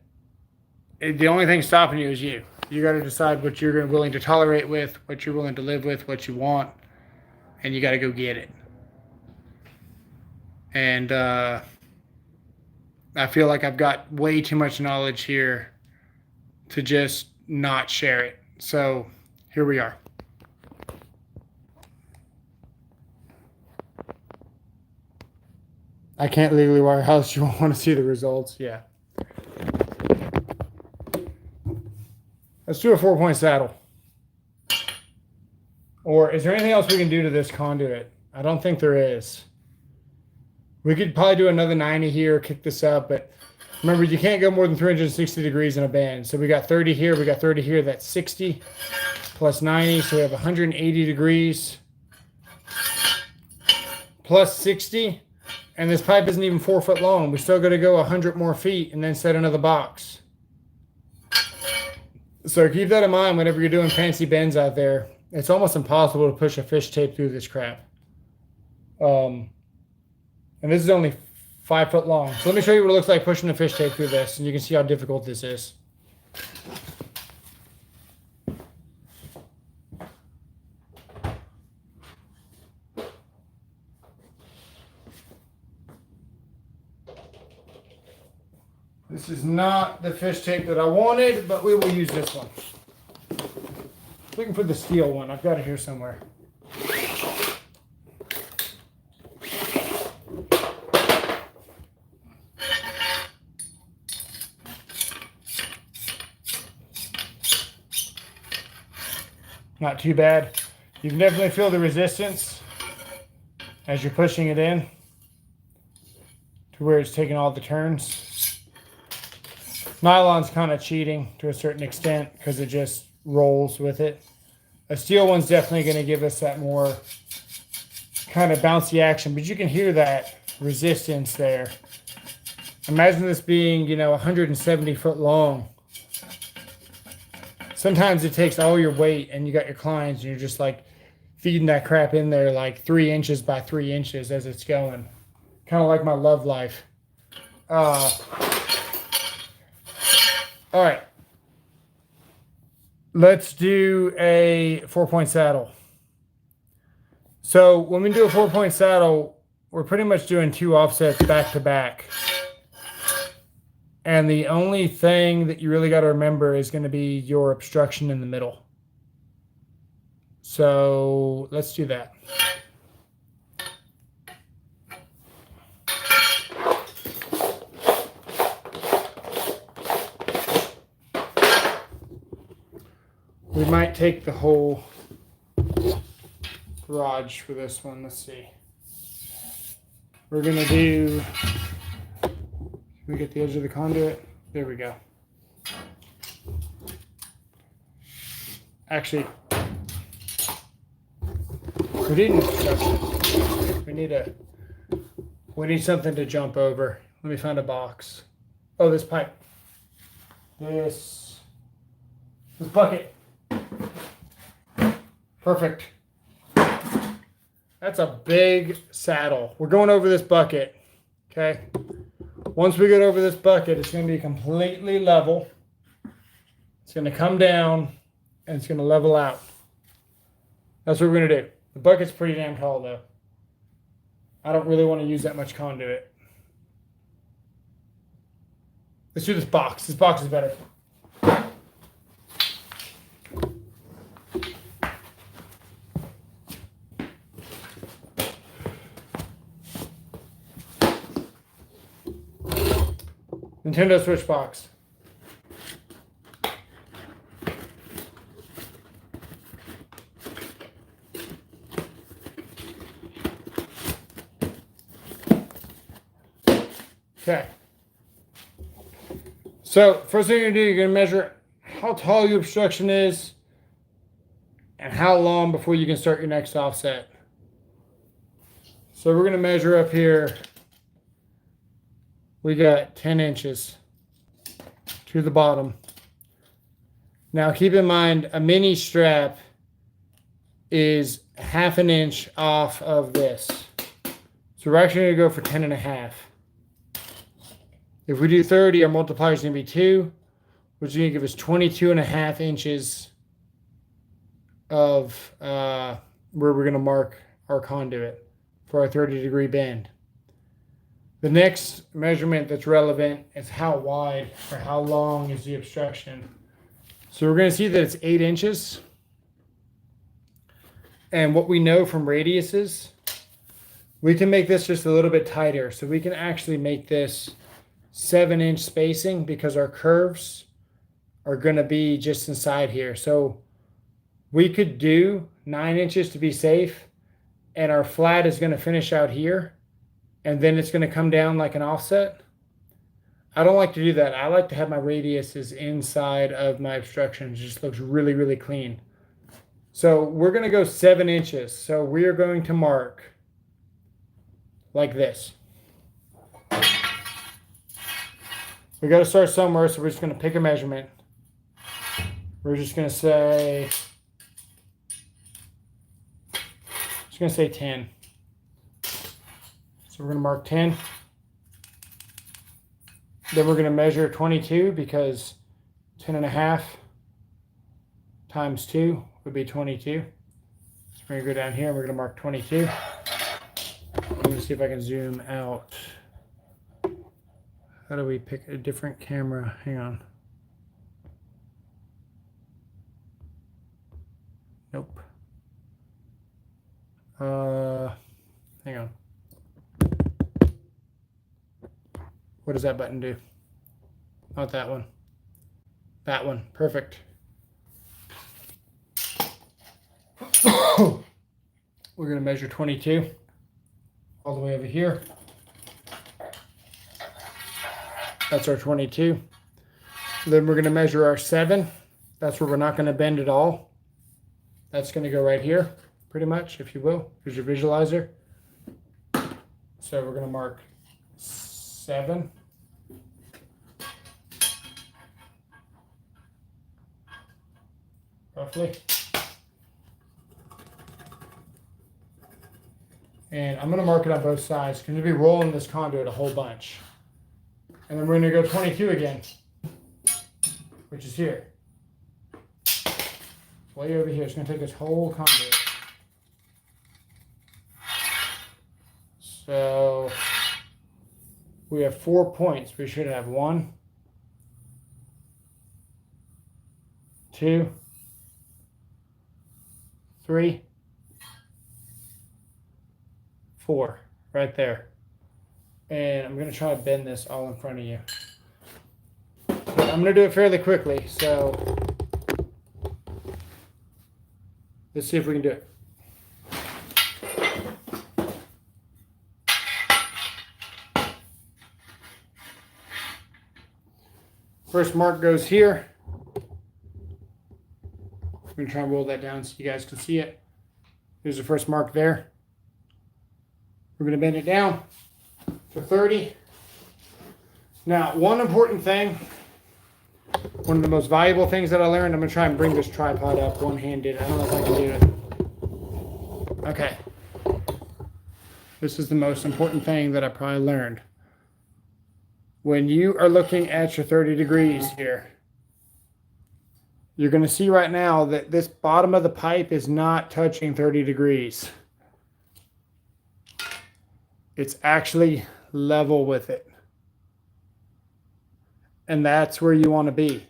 the only thing stopping you is you. You got to decide what you're willing to tolerate with, what you're willing to live with, what you want, and you got to go get it. And I feel like I've got way too much knowledge here to just not share it. So here we are. I can't legally wire a house. You won't want to see the results. Yeah. Let's do a 4-point saddle. Or is there anything else we can do to this conduit? I don't think there is. We could probably do another 90 here, kick this up, but remember, you can't go more than 360 degrees in a bend. So we got 30 here, we got 30 here, that's 60 plus 90, so we have 180 degrees plus 60, and this pipe isn't even 4 foot long. We still got to go 100 more feet and then set another box. So keep that in mind whenever you're doing fancy bends out there. It's almost impossible to push a fish tape through this crap. And this is only 5 foot long. So let me show you what it looks like pushing the fish tape through this, and you can see how difficult this is. This is not the fish tape that I wanted, but we will use this one. Looking for the steel one. I've got it here somewhere. Not too bad. You can definitely feel the resistance as you're pushing it in to where it's taking all the turns. Nylon's kind of cheating to a certain extent because it just rolls with it. A steel one's definitely going to give us that more kind of bouncy action, but you can hear that resistance there. Imagine this being, 170 foot long. Sometimes it takes all your weight and you got your clients and you're just like feeding that crap in there like 3 inches by 3 inches as it's going. Kind of like my love life. All right. Let's do a 4-point saddle. So when we do a 4-point saddle, we're pretty much doing 2 offsets back to back. And the only thing that you really got to remember is going to be your obstruction in the middle. So let's do that. We might take the whole garage for this one. Let's see. We're going to do, we get the edge of the conduit. There we go. Actually, we didn't. We need something to jump over. Let me find a box. Oh, this pipe. This bucket. Perfect. That's a big saddle. We're going over this bucket. Okay. Once we get over this bucket, it's going to be completely level. It's going to come down and it's going to level out. That's what we're going to do. The bucket's pretty damn tall though. I don't really want to use that much conduit. Let's do this box. This box is better. Nintendo Switch box. Okay. So first thing you're gonna do, you're gonna measure how tall your obstruction is and how long before you can start your next offset. So we're gonna measure up here. We got 10 inches to the bottom. Now keep in mind, a mini strap is half an inch off of this. So we're actually gonna go for 10 and a half. If we do 30, our multiplier is gonna be 2, which is gonna give us 22 and a half inches of where we're gonna mark our conduit for our 30-degree bend. The next measurement that's relevant is how wide or how long is the obstruction. So we're going to see that it's 8 inches. And what we know from radiuses, we can make this just a little bit tighter. So we can actually make this 7-inch spacing because our curves are going to be just inside here. So we could do 9 inches to be safe, and our flat is going to finish out here. And then it's going to come down like an offset. I don't like to do that. I like to have my radiuses inside of my obstruction. It just looks really, really clean. So we're going to go 7 inches. So we are going to mark like this. We got to start somewhere, so we're just going to pick a measurement. We're just going to say, 10. So we're going to mark 10. Then we're going to measure 22 because 10 and a half times 2 would be 22. So we're going to go down here and we're going to mark 22. Let me see if I can zoom out. How do we pick a different camera? Hang on. Nope. Hang on. What does that button do? Not that one. That one. Perfect. We're going to measure 22 all the way over here. That's our 22. Then we're going to measure our 7. That's where we're not going to bend at all. That's going to go right here, pretty much, if you will. Here's your visualizer. So we're going to mark 7. Roughly. And I'm going to mark it on both sides because we'll be rolling this conduit a whole bunch. And then we're going to go 22 again, which is here. Way over here. It's going to take this whole conduit. So we have 4 points. We should have 1, 2, 3, 4, right there. And I'm going to try to bend this all in front of you. But I'm going to do it fairly quickly, so let's see if we can do it. First mark goes here. I'm going to try and roll that down so you guys can see it. There's the first mark there. We're going to bend it down to 30. Now, one important thing, one of the most valuable things that I learned, I'm going to try and bring this tripod up one-handed. I don't know if I can do it. Okay. This is the most important thing that I probably learned. When you are looking at your 30 degrees here, you're going to see right now that this bottom of the pipe is not touching 30 degrees. It's actually level with it. And that's where you want to be.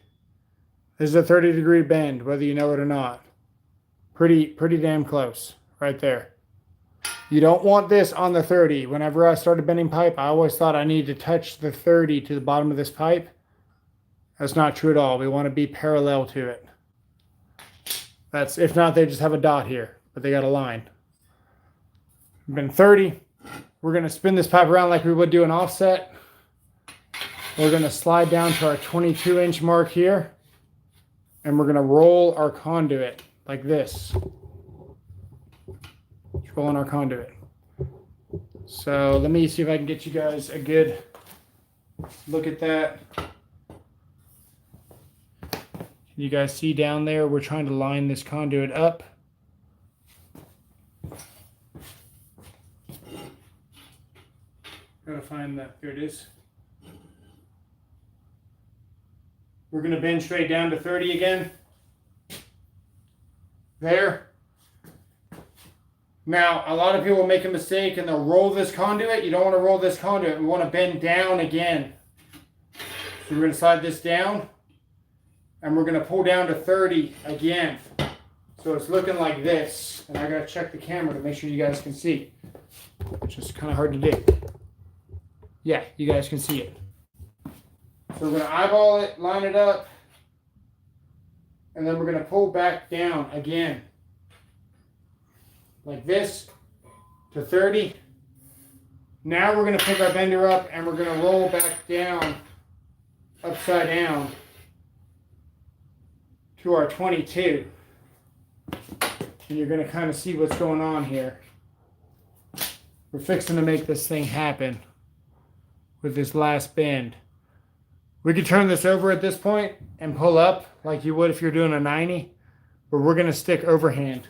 This is a 30-degree bend, whether you know it or not. Pretty damn close right there. You don't want this on the 30. Whenever I started bending pipe, I always thought I needed to touch the 30 to the bottom of this pipe. That's not true at all. We want to be parallel to it. That's, if not, they just have a dot here, but they got a line. Been 30. We're going to spin this pipe around like we would do an offset. We're going to slide down to our 22-inch mark here, and we're going to roll our conduit like this. Just rolling our conduit. So let me see if I can get you guys a good look at that. Can you guys see down there? We're trying to line this conduit up. Gotta find that. There it is. We're going to bend straight down to 30 again. There. Now, a lot of people make a mistake and they'll roll this conduit. You don't want to roll this conduit. We want to bend down again. So we're going to slide this down. And we're going to pull down to 30 again. So it's looking like this. And I got to check the camera to make sure you guys can see. Which is kind of hard to do. Yeah, you guys can see it. So we're going to eyeball it, line it up, and then we're going to pull back down again. Like this, to 30. Now we're going to pick our bender up and we're going to roll back down, upside down, to our 22. And you're going to kind of see what's going on here. We're fixing to make this thing happen with this last bend. We could turn this over at this point and pull up like you would if you're doing a 90, but we're going to stick overhand.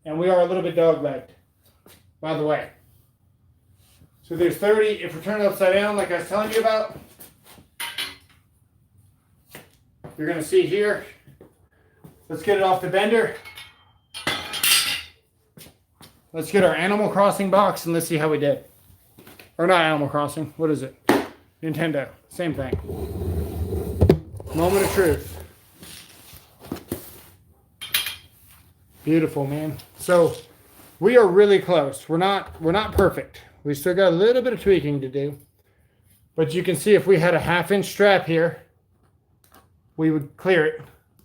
And we are a little bit dog-legged, by the way. So there's 30. If we turn it upside down like I was telling you about, you're going to see here. Let's get it off the bender. Let's get our Animal Crossing box and let's see how we did. Or not Animal Crossing. What is it? Nintendo. Same thing. Moment of truth. Beautiful, man. So we are really close. We're not perfect. We still got a little bit of tweaking to do. But you can see if we had a 1/2-inch strap here, we would clear it.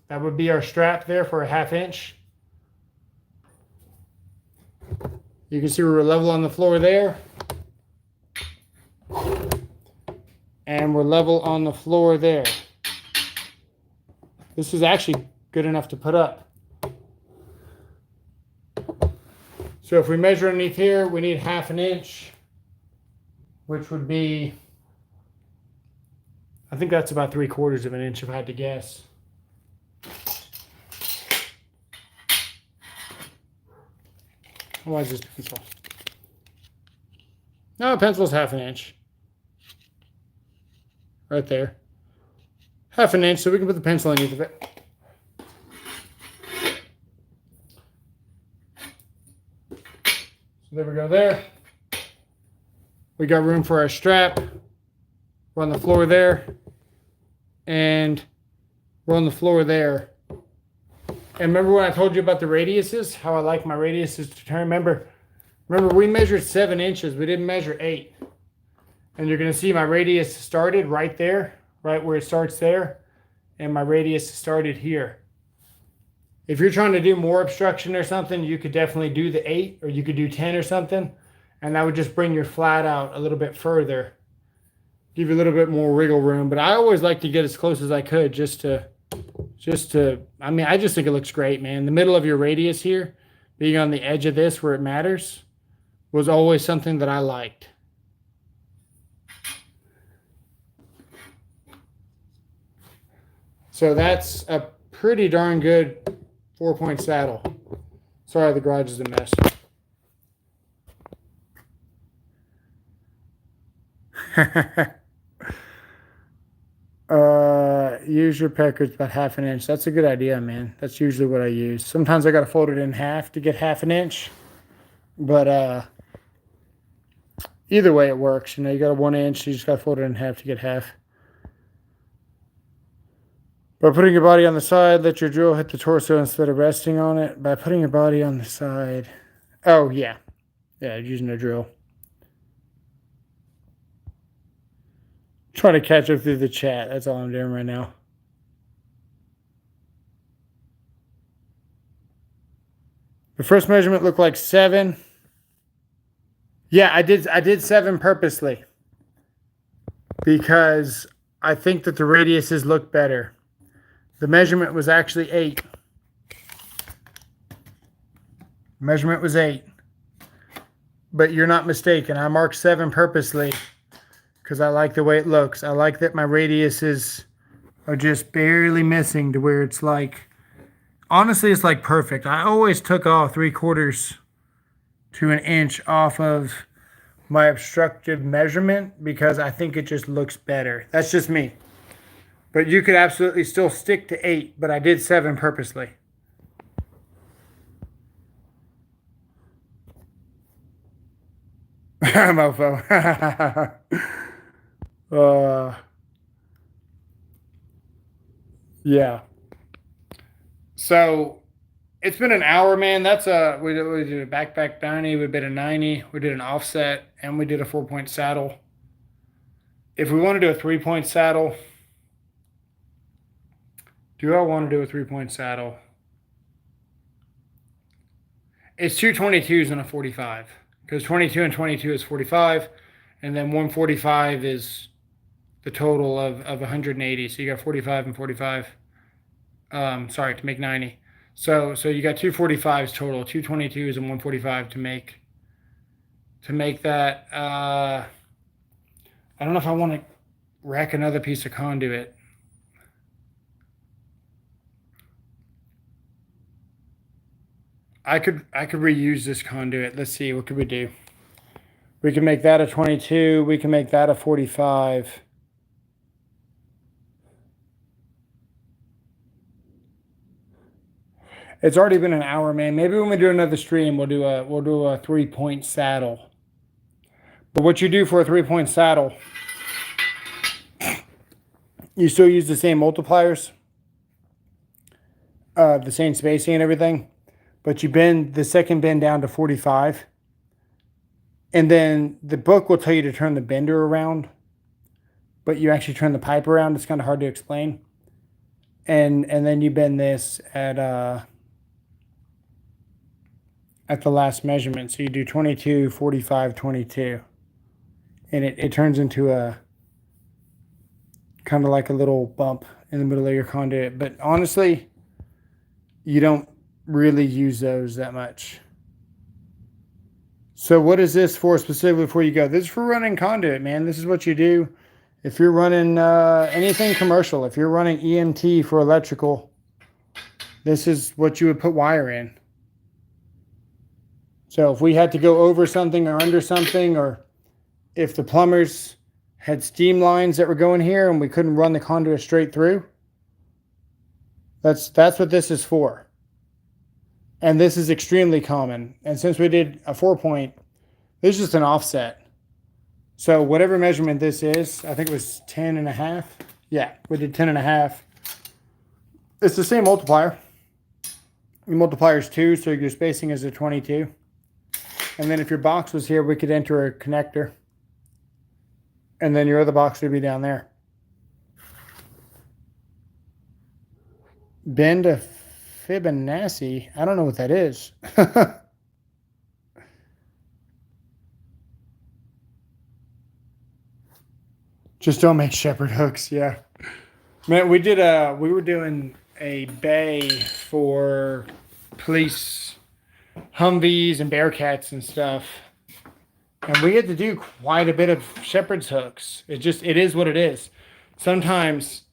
That would be our strap there for a 1/2 inch. You can see we were level on the floor there. And we're level on the floor there. This is actually good enough to put up. So if we measure underneath here, we need 1/2 inch, which would be, I think that's about 3/4 of an inch if I had to guess. Why is this pencil? No, pencil's 1/2 inch. Right there. 1/2 inch, so we can put the pencil underneath of it. So there we go there. We got room for our strap. We're on the floor there. And We're on the floor there. And remember when I told you about the radiuses? How I like my radiuses to turn? Remember we measured 7 inches. We didn't measure 8. And you're going to see my radius started right there, right where it starts there. And my radius started here. If you're trying to do more obstruction or something, you could definitely do the 8, or you could do 10 or something. And that would just bring your flat out a little bit further. Give you a little bit more wiggle room. But I always like to get as close as I could just to, I mean, I just think it looks great, man. The middle of your radius here, being on the edge of this where it matters, was always something that I liked. So that's a pretty darn good 4-point saddle. Sorry, the garage is a mess. Use your peckers about 1/2 inch. That's a good idea, man. That's usually what I use. Sometimes I got to fold it in half to get 1/2 inch. But either way it works. You know, you got a 1 inch, you just got to fold it in half to get half. By putting your body on the side, let your drill hit the torso instead of resting on it. By putting your body on the side. Oh, yeah. Yeah, using a drill. Trying to catch up through the chat. That's all I'm doing right now. The first measurement looked like 7. Yeah, I did 7 purposely. Because I think that the radiuses look better. The measurement was actually 8. Measurement was 8. But you're not mistaken. I marked 7 purposely because I like the way it looks. I like that my radiuses are just barely missing to where it's like, honestly, it's like perfect. I always took off 3/4 to 1 inch off of my obstructive measurement because I think it just looks better. That's just me. But you could absolutely still stick to 8, but I did 7 purposely. Mofo. Yeah. So it's been an hour, man. That's we did a backpack 90, we did a 90, we did an offset, and we did a 4-point saddle. If we want to do a 3-point saddle, do I want to do a 3-point saddle? It's 2 22s and a 45. Because 22 and 22 is 45. And then 145 is the total of 180. So you got 45 and 45. Sorry, to make 90. So you got 2 45s total. 2 22s and 145 to make that. I don't know if I want to rack another piece of conduit. I could reuse this conduit. Let's see, what could we do? We can make that a 22. We can make that a 45. It's already been an hour, man. Maybe when we do another stream, we'll do a 3-point saddle. But what you do for a 3-point saddle, you still use the same multipliers, the same spacing and everything. But you bend the second bend down to 45. And then the book will tell you to turn the bender around. But you actually turn the pipe around. It's kind of hard to explain. And then you bend this at the last measurement. So you do 22, 45, 22. And it turns into a kind of like a little bump in the middle of your conduit. But honestly, you don't really use those that much. So what is this for specifically before you go? This is for running conduit, man. This is what you do if you're running anything commercial. If you're running EMT for electrical, this is what you would put wire in. So if we had to go over something or under something, or if the plumbers had steam lines that were going here and we couldn't run the conduit straight through, that's what this is for. And this is extremely common. And since we did a 4-point, this is just an offset. So whatever measurement this is, I think it was 10 and a half. Yeah, we did 10 and a half. It's the same multiplier. Your multiplier is 2, so your spacing is a 22. And then if your box was here, we could enter a connector. And then your other box would be down there. Bend a Fibonacci. I don't know what that is. Just don't make shepherd hooks. Yeah. Man, we were doing a bay for police Humvees and Bearcats and stuff. And we had to do quite a bit of shepherd's hooks. It is what it is. Sometimes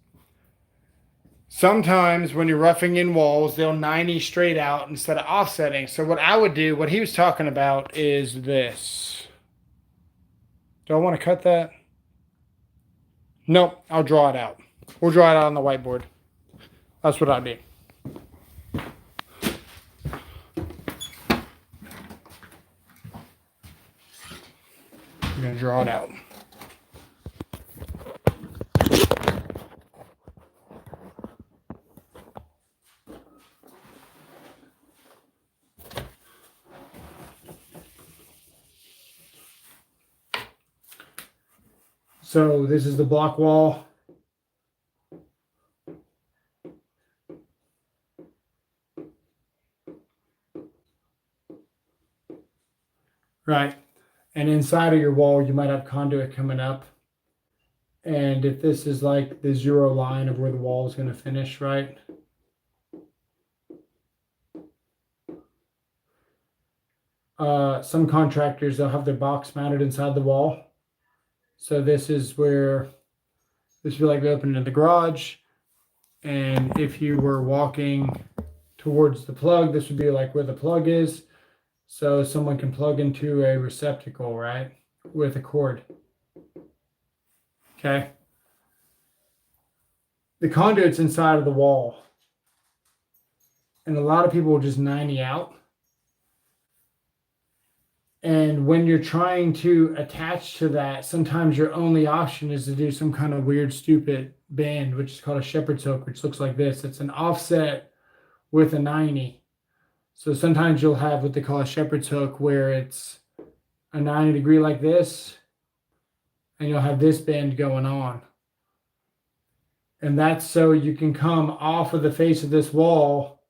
when you're roughing in walls, they'll 90 straight out instead of offsetting. So what I would do, what he was talking about is this. Do I want to cut that? Nope, I'll draw it out. We'll draw it out on the whiteboard. That's what I do. I'm going to draw it out. So this is the block wall. Right. And inside of your wall, you might have conduit coming up. And if this is like the 0 line of where the wall is going to finish, right? Some contractors, they'll have their box mounted inside the wall. So this is where, this would be like the opening of the garage. And if you were walking towards the plug, this would be like where the plug is. So someone can plug into a receptacle, right? With a cord. Okay. The conduit's inside of the wall. And a lot of people will just 90 out. And when you're trying to attach to that, sometimes your only option is to do some kind of weird, stupid bend, which is called a shepherd's hook, which looks like this. It's an offset with a 90. So sometimes you'll have what they call a shepherd's hook, where it's a 90 degree like this, and you'll have this bend going on. And that's so you can come off of the face of this wall,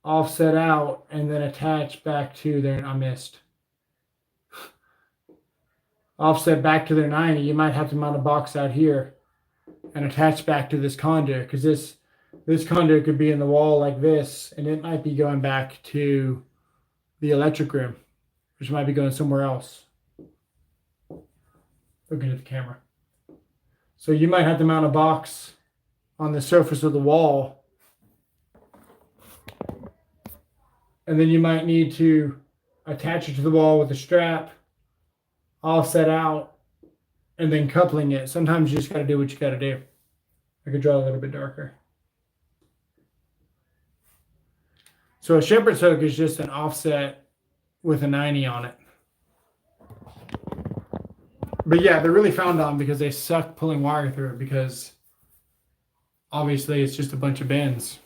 offset out, and then attach back to their, I missed. Offset back to their 90. You might have to mount a box out here and attach back to this conduit, because this conduit could be in the wall like this, and it might be going back to the electric room, which might be going somewhere else. Looking at the camera. So you might have to mount a box on the surface of the wall, and then you might need to attach it to the wall with a strap, offset out, and then coupling it. Sometimes you just got to do what you got to do. I could draw a little bit darker. So a shepherd's hook is just an offset with a 90 on it. But yeah, they're really frowned on because they suck pulling wire through it, because obviously it's just a bunch of bends.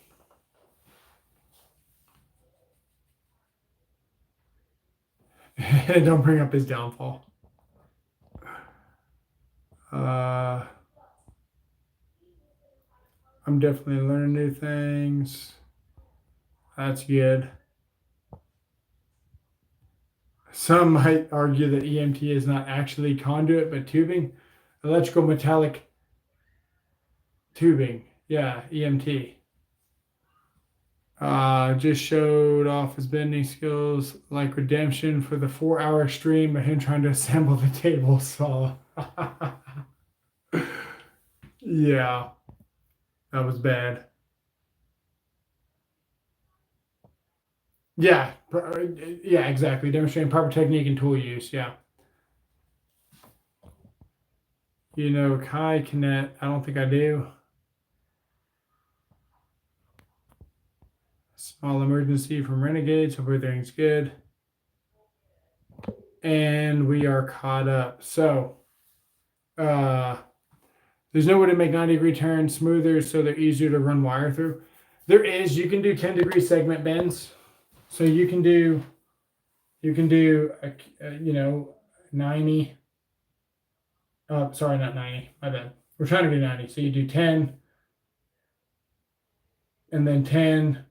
Don't bring up his downfall. I'm definitely learning new things. That's good. Some might argue that EMT is not actually conduit, but tubing. Electrical metallic tubing. Yeah, EMT. Just showed off his bending skills, like redemption for the 4-hour stream of him trying to assemble the table saw. Yeah, that was bad. Yeah, yeah, exactly. Demonstrating proper technique and tool use. Yeah. You know, Kai Kinet, I don't think I do. Small emergency from Renegades. Hope everything's good. And we are caught up. So, there's no way to make 90-degree turns smoother so they're easier to run wire through. There is, you can do 10-degree segment bends. So you can do you know, 90. Sorry, not 90. My bad. We're trying to do 90. So you do 10 and then 10.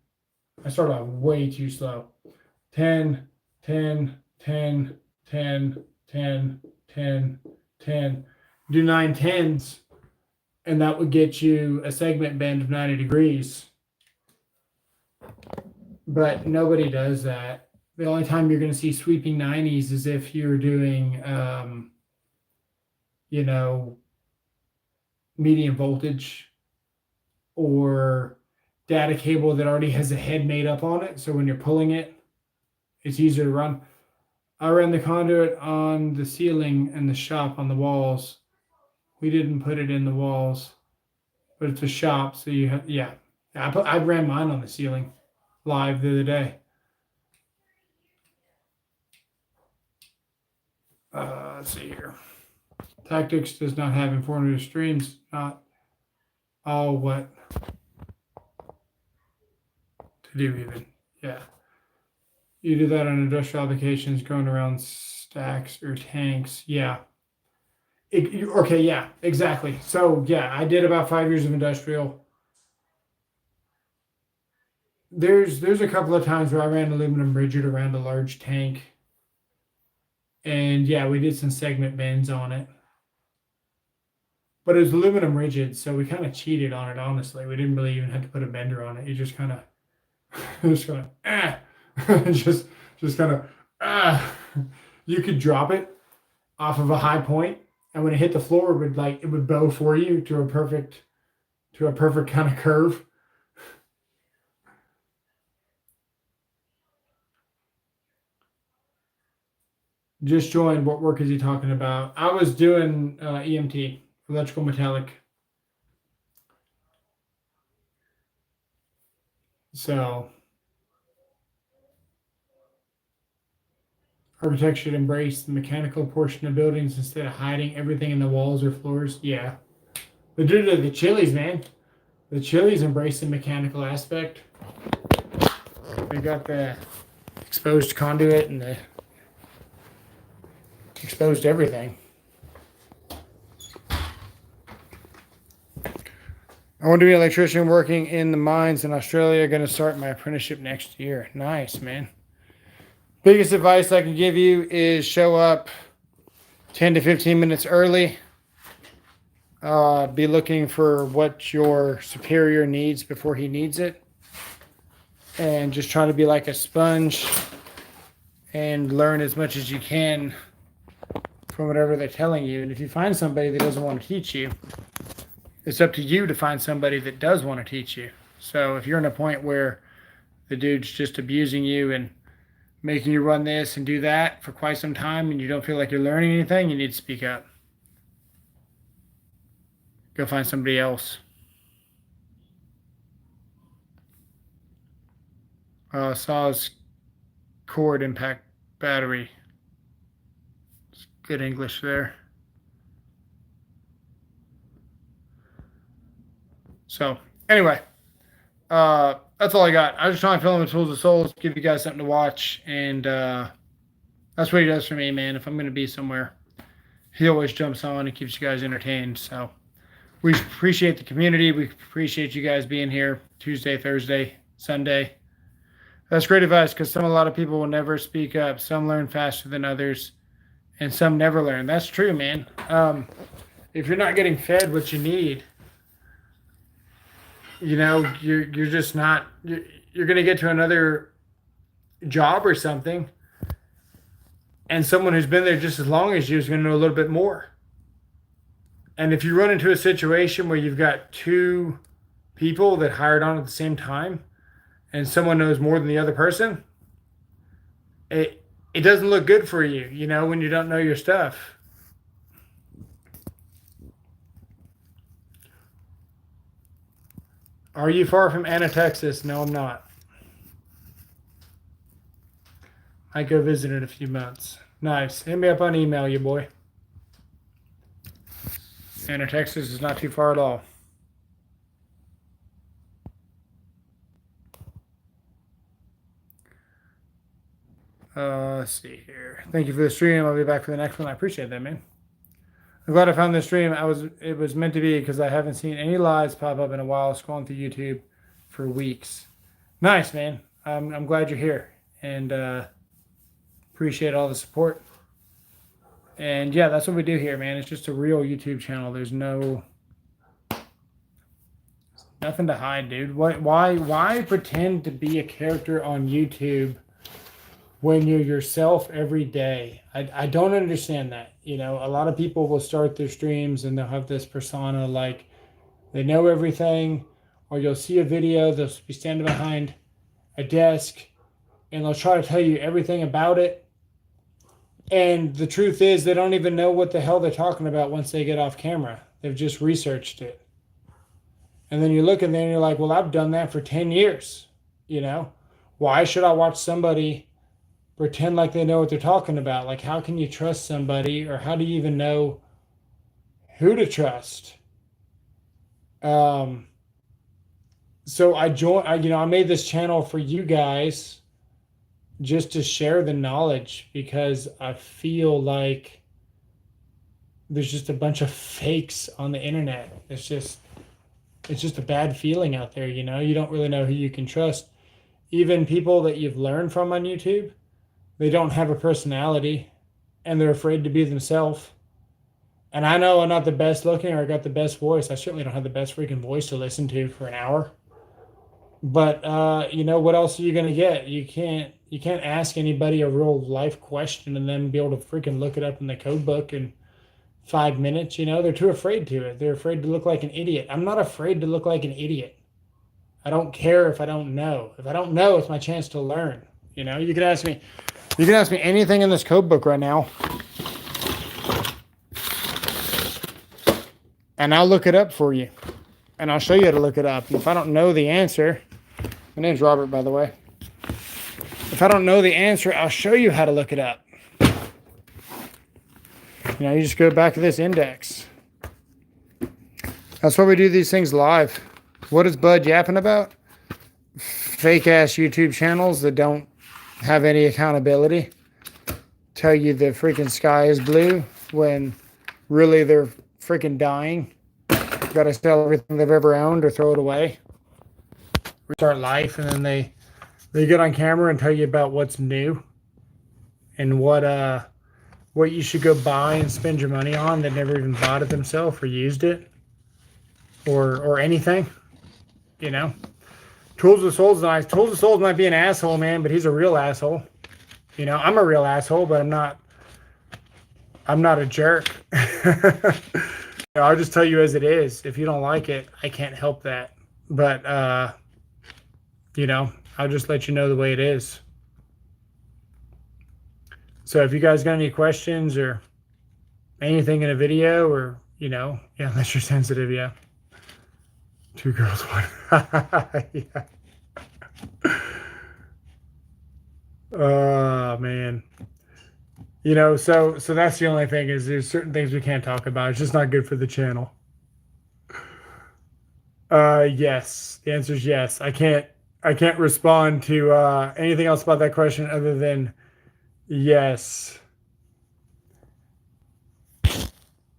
I started off way too slow. 10, 10, 10, 10, 10, 10, 10. Do 9 tens, and that would get you a segment bend of 90 degrees. But nobody does that. The only time you're going to see sweeping 90s is if you're doing, you know, medium voltage or data cable that already has a head made up on it. So when you're pulling it, it's easier to run. I ran the conduit on the ceiling and the shop on the walls. We didn't put it in the walls, but it's a shop. So you have, yeah. I ran mine on the ceiling live the other day. Let's see here. Tactics does not have informative streams. Not all what to do even. Yeah. You do that on industrial applications going around stacks or tanks. Yeah. Okay, yeah, exactly. So yeah, I did about 5 years of industrial. There's a couple of times where I ran aluminum rigid around a large tank. And yeah, we did some segment bends on it. But it was aluminum rigid, so we kind of cheated on it, honestly. We didn't really even have to put a bender on it. You just kind of just kind of you could drop it off of a high point, and when it hit the floor, it would bow for you to a perfect kind of curve. Just joined. What work is he talking about? I was doing EMT, electrical metallic. So architects should embrace the mechanical portion of buildings instead of hiding everything in the walls or floors. Yeah. But due to the Chili's, man, the Chili's embrace the mechanical aspect. They got the exposed conduit and the exposed everything. I want to be an electrician working in the mines in Australia. Going to start my apprenticeship next year. Nice, man. Biggest advice I can give you is show up 10 to 15 minutes early. Be looking for what your superior needs before he needs it. And just try to be like a sponge and learn as much as you can from whatever they're telling you. And if you find somebody that doesn't want to teach you, it's up to you to find somebody that does want to teach you. So if you're in a point where the dude's just abusing you and making you run this and do that for quite some time and you don't feel like you're learning anything, you need to speak up. Go find somebody else. Saw's cord impact battery. It's good English there. So anyway, that's all I got. I was just trying to fill in the tools of souls, give you guys something to watch, and that's what he does for me, man. If I'm going to be somewhere, he always jumps on and keeps you guys entertained. So we appreciate the community. We appreciate you guys being here Tuesday, Thursday, Sunday. That's great advice because a lot of people will never speak up. Some learn faster than others, and some never learn. That's true, man. If you're not getting fed what you need, you know, you're just not, you're going to get to another job or something, and someone who's been there just as long as you is going to know a little bit more. And if you run into a situation where you've got two people that hired on at the same time and someone knows more than the other person, it doesn't look good for you, you know, when you don't know your stuff. Are you far from Anna, Texas? No, I'm not. I go visit in a few months. Nice. Hit me up on email, you boy. Anna, Texas is not too far at all. Let's see here. Thank you for the stream. I'll be back for the next one. I appreciate that, man. I'm glad I found this stream. It was meant to be because I haven't seen any lives pop up in a while scrolling through YouTube for weeks. Nice, man. I'm glad you're here and appreciate all the support. And yeah, that's what we do here, man. It's just a real YouTube channel. There's nothing to hide, dude. Why pretend to be a character on YouTube when you're yourself every day? I don't understand that. You know, a lot of people will start their streams and they'll have this persona like they know everything, or you'll see a video, they'll be standing behind a desk and they'll try to tell you everything about it. And the truth is they don't even know what the hell they're talking about once they get off camera. They've just researched it. And then you look at them and you're like, well, I've done that for 10 years. You know, why should I watch somebody pretend like they know what they're talking about? Like, how can you trust somebody, or how do you even know who to trust? So I made this channel for you guys just to share the knowledge, because I feel like there's just a bunch of fakes on the internet. It's just a bad feeling out there. You know, you don't really know who you can trust. Even people that you've learned from on YouTube, they don't have a personality and they're afraid to be themselves. And I know I'm not the best looking or I got the best voice. I certainly don't have the best freaking voice to listen to for an hour. But you know, what else are you gonna get? You can't ask anybody a real life question and then be able to freaking look it up in the code book in 5 minutes. You know, they're too afraid to it. They're afraid to look like an idiot. I'm not afraid to look like an idiot. I don't care if I don't know. If I don't know, it's my chance to learn. You know, you can ask me anything in this code book right now, and I'll look it up for you, and I'll show you how to look it up. And if I don't know the answer, my name's Robert, by the way. If I don't know the answer, I'll show you how to look it up. You know, you just go back to this index. That's why we do these things live. What is Bud yapping about? Fake ass YouTube channels that don't have any accountability. Tell you the freaking sky is blue when really they're freaking dying. Got to sell everything they've ever owned or throw it away. Restart life, and then they get on camera and tell you about what's new and what you should go buy and spend your money on that never even bought it themselves or used it or anything. You know, Tools of Soul's nice. Tools of Soul might be an asshole, man, but he's a real asshole. You know, I'm a real asshole, but I'm not a jerk. I'll just tell you as it is. If you don't like it, I can't help that. But you know, I'll just let you know the way it is. So if you guys got any questions or anything in a video, or, you know, yeah, unless you're sensitive, yeah. 2 girls, 1. Yeah. Oh, man. You know, so that's the only thing, is there's certain things we can't talk about. It's just not good for the channel. Yes. The answer is yes. I can't respond to anything else about that question other than yes.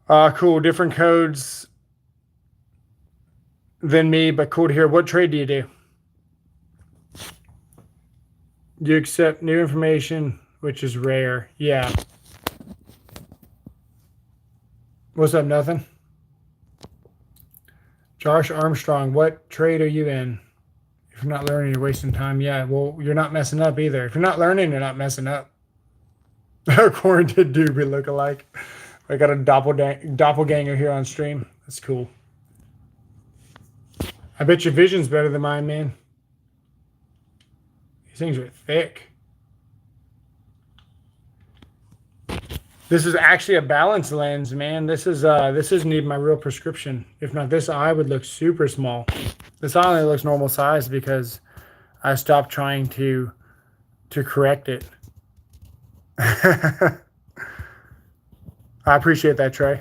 Cool. Different codes than me, but cool to hear. What trade do you do? Do you accept new information, which is rare? Yeah. What's up, nothing? Josh Armstrong, what trade are you in? If you're not learning, you're wasting time. Yeah, well, you're not messing up either. If you're not learning, you're not messing up. Quarantine doobie look-alike. I got a doppelganger here on stream. That's cool. I bet your vision's better than mine, man. These things are thick. This is actually a balance lens, man. This isn't even my real prescription. If not, this eye would look super small. This eye only looks normal size because I stopped trying to correct it. I appreciate that, Trey.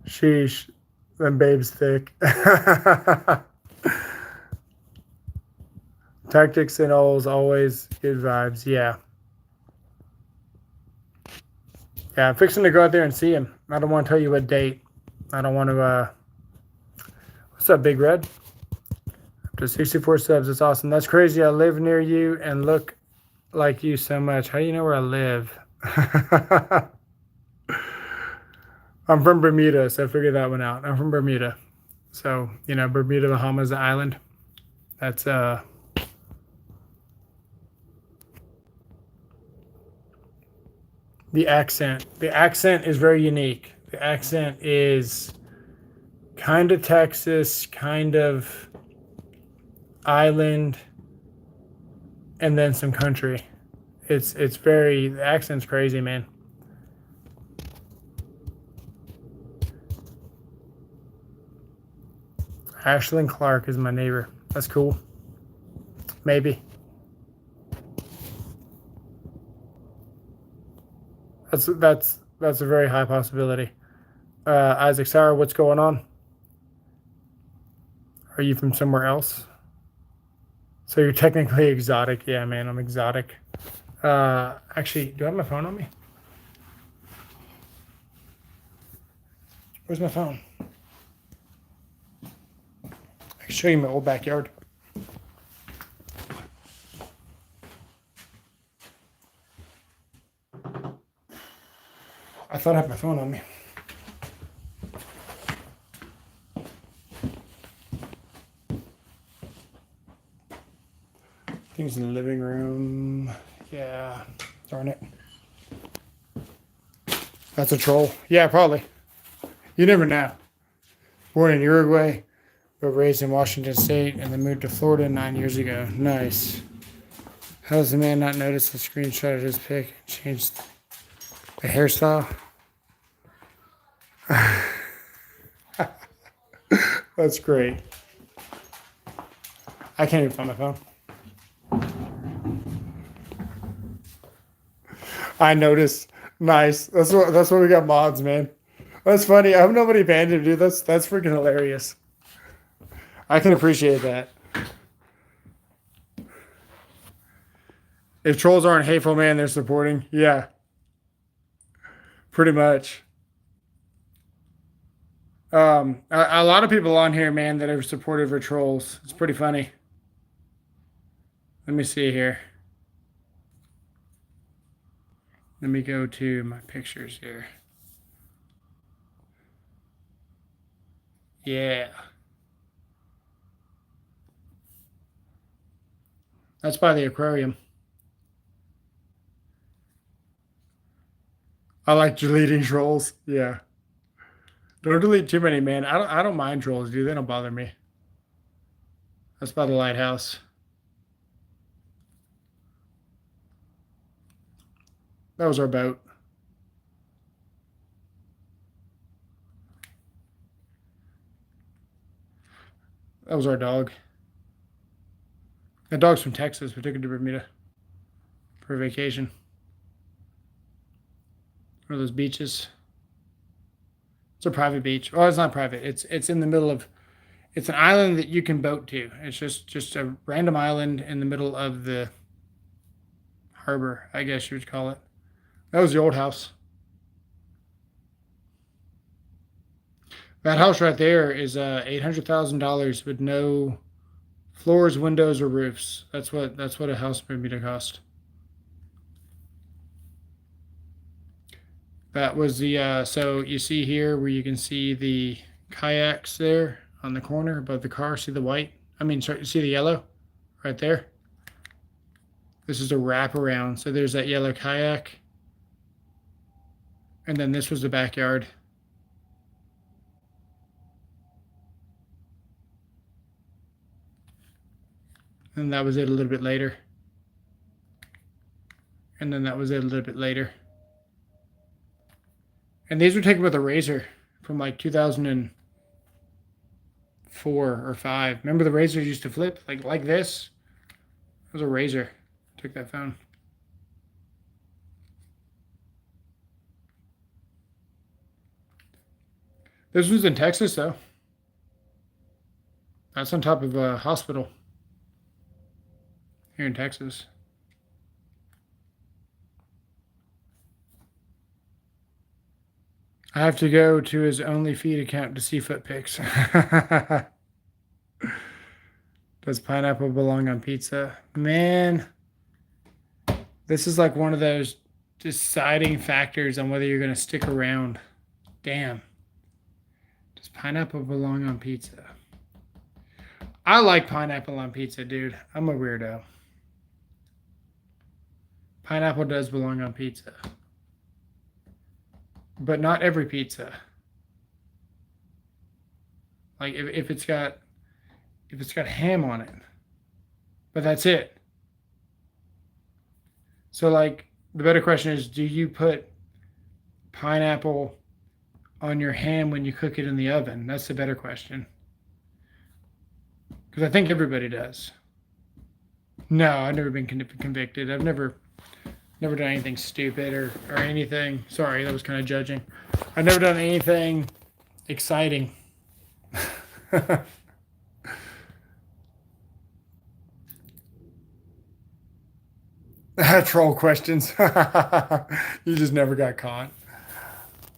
Sheesh. Them babe's thick. Tell Tactics and alls always good vibes. Yeah. Yeah, I'm fixing to go out there and see him. I don't want to tell you what date. I don't want to, what's up, Big Red? Up to 64 subs. It's awesome. That's crazy. I live near you and look like you so much. How do you know where I live? I'm from Bermuda, so figure that one out. I'm from Bermuda. So, Bermuda, Bahamas, the island. That's, the accent. The accent is very unique. The accent is kind of Texas, kind of island, and then some country. The accent's crazy, man. Ashlyn Clark is my neighbor. That's cool. Maybe. That's a very high possibility. Isaac Sauer, what's going on? Are you from somewhere else? So you're technically exotic. Yeah, man, I'm exotic. Actually, do I have my phone on me? Where's my phone? I can show you my old backyard. I thought I had my phone on me. Things in the living room. Yeah, darn it. That's a troll. Yeah, probably. You never know. Born in Uruguay, but raised in Washington State and then moved to Florida 9 years ago. Nice. How does the man not notice the screenshot of his pic and changed the hairstyle? That's great. I can't even find my phone. I noticed. Nice. That's what we got mods, man. That's funny. I hope nobody banned him, dude. That's freaking hilarious. I can appreciate that. If trolls aren't hateful, man, they're supporting. Yeah. Pretty much. A lot of people on here, man, that are supportive of trolls. It's pretty funny. Let me see here. Let me go to my pictures here. Yeah. That's by the aquarium. I like deleting trolls. Yeah. Don't delete too many, man. I don't mind trolls, dude. They don't bother me. That's by the lighthouse. That was our boat. That was our dog. The dog's from Texas. We took it to Bermuda for a vacation. One of those beaches. It's a private beach. Oh, it's not private. It's in the middle of. It's an island that you can boat to. It's just a random island in the middle of the harbor, I guess you would call it. That was the old house. That house right there is $800,000 with no floors, windows, or roofs. That's what a house in Bermuda cost. That was the so you see here where you can see the kayaks there on the corner above the car. See the white? I mean, sorry, see the yellow right there? This is a wraparound. So there's that yellow kayak. And then this was the backyard. And that was it a little bit later. And then that was it a little bit later. And these were taken with a razor from like 2004 or 5. Remember the razors used to flip like this? It was a razor. Took that phone. This was in Texas, though. That's on top of a hospital. here in Texas. I have to go to his OnlyFeed account to see foot pics. Does pineapple belong on pizza? Man, this is like one of those deciding factors on whether you're going to stick around. Damn. Does pineapple belong on pizza? I like pineapple on pizza, dude. I'm a weirdo. Pineapple does belong on pizza. But not every pizza. Like if it's got ham on it. But that's it. So like the better question is, do you put pineapple on your ham when you cook it in the oven? That's the better question. Because I think everybody does. No, I've never been convicted. I've never done anything stupid or anything. Sorry, that was kind of judging. I've never done anything exciting. Troll questions. You just never got caught.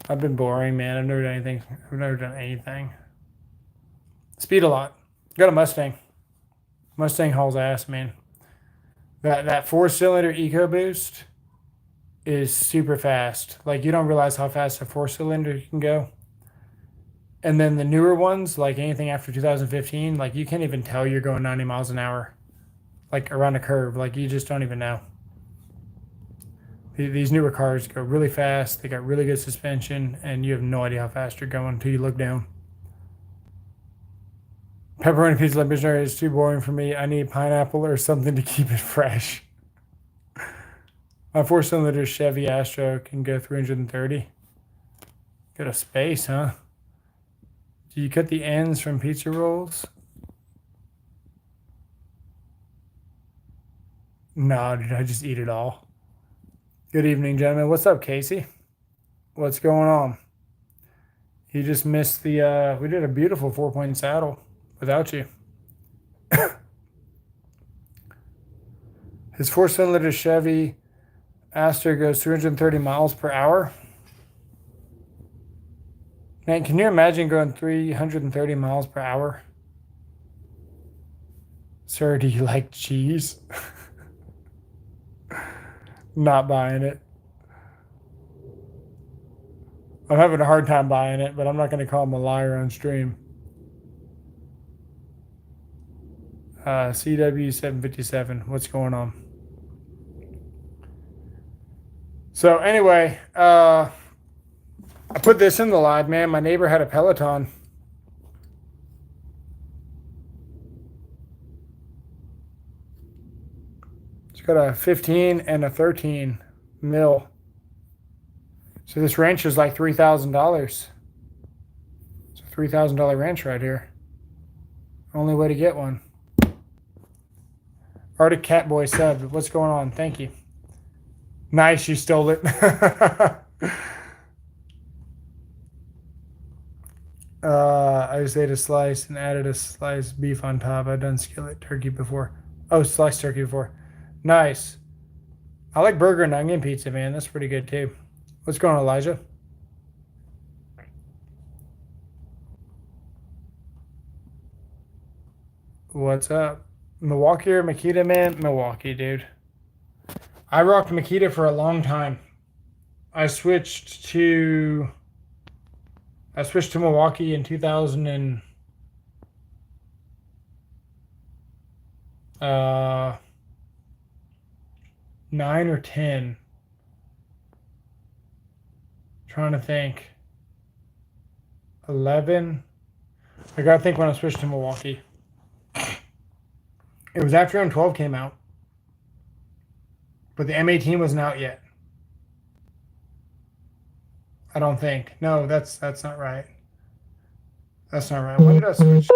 I've been boring, man. I've never done anything. I've never done anything. Speed a lot. Got a Mustang. Mustang hauls ass, man. That 4-cylinder EcoBoost is super fast. Like you don't realize how fast a 4-cylinder can go. And then the newer ones, like anything after 2015, like you can't even tell you're going 90 miles an hour, like around a curve. Like you just don't even know. These newer cars go really fast. They got really good suspension, and you have no idea how fast you're going until you look down. Pepperoni pizza missionary is too boring for me. I need pineapple or something to keep it fresh. My 4-cylinder Chevy Astro can go 330. Got a space, huh? Do you cut the ends from pizza rolls? No, dude, I just eat it all. Good evening, gentlemen. What's up, Casey? What's going on? You just missed the, we did a beautiful 4-point saddle without you. His 4-cylinder Chevy Astro goes 330 miles per hour. Man, can you imagine going 330 miles per hour? Sir, do you like cheese? Not buying it. I'm having a hard time buying it, but I'm not going to call him a liar on stream. CW757, what's going on? So anyway, I put this in the live, man. My neighbor had a Peloton. It's got a 15 and a 13 mil. So this wrench is like $3,000. It's a $3,000 wrench right here. Only way to get one. Arctic Catboy sub, what's going on? Thank you. Nice, you stole it. I just ate a slice and added a sliced beef on top. I've done skillet turkey before. Oh, sliced turkey before. Nice. I like burger and onion pizza, man. That's pretty good too. What's going on, Elijah? What's up? Milwaukee or Makita, man? Milwaukee, dude. I rocked Makita for a long time. I switched to Milwaukee in 2009 or 10. Trying to think. 11. I gotta think when I switched to Milwaukee. It was after M12 came out. But the M18 wasn't out yet. I don't think. No, that's not right. That's not right. When did I switch?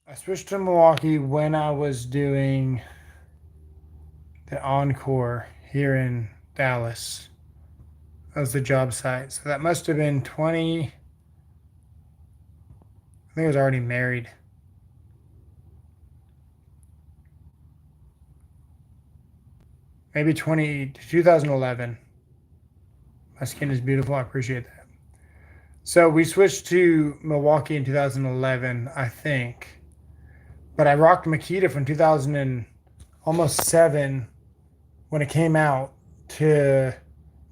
I switched to Milwaukee when I was doing the Encore here in Dallas. That was the job site. So that must have been 20. I think I was already married. maybe 2011. My skin is beautiful. I appreciate that. So we switched to Milwaukee in 2011, I think. But I rocked Makita from 2000 and almost 7 when it came out to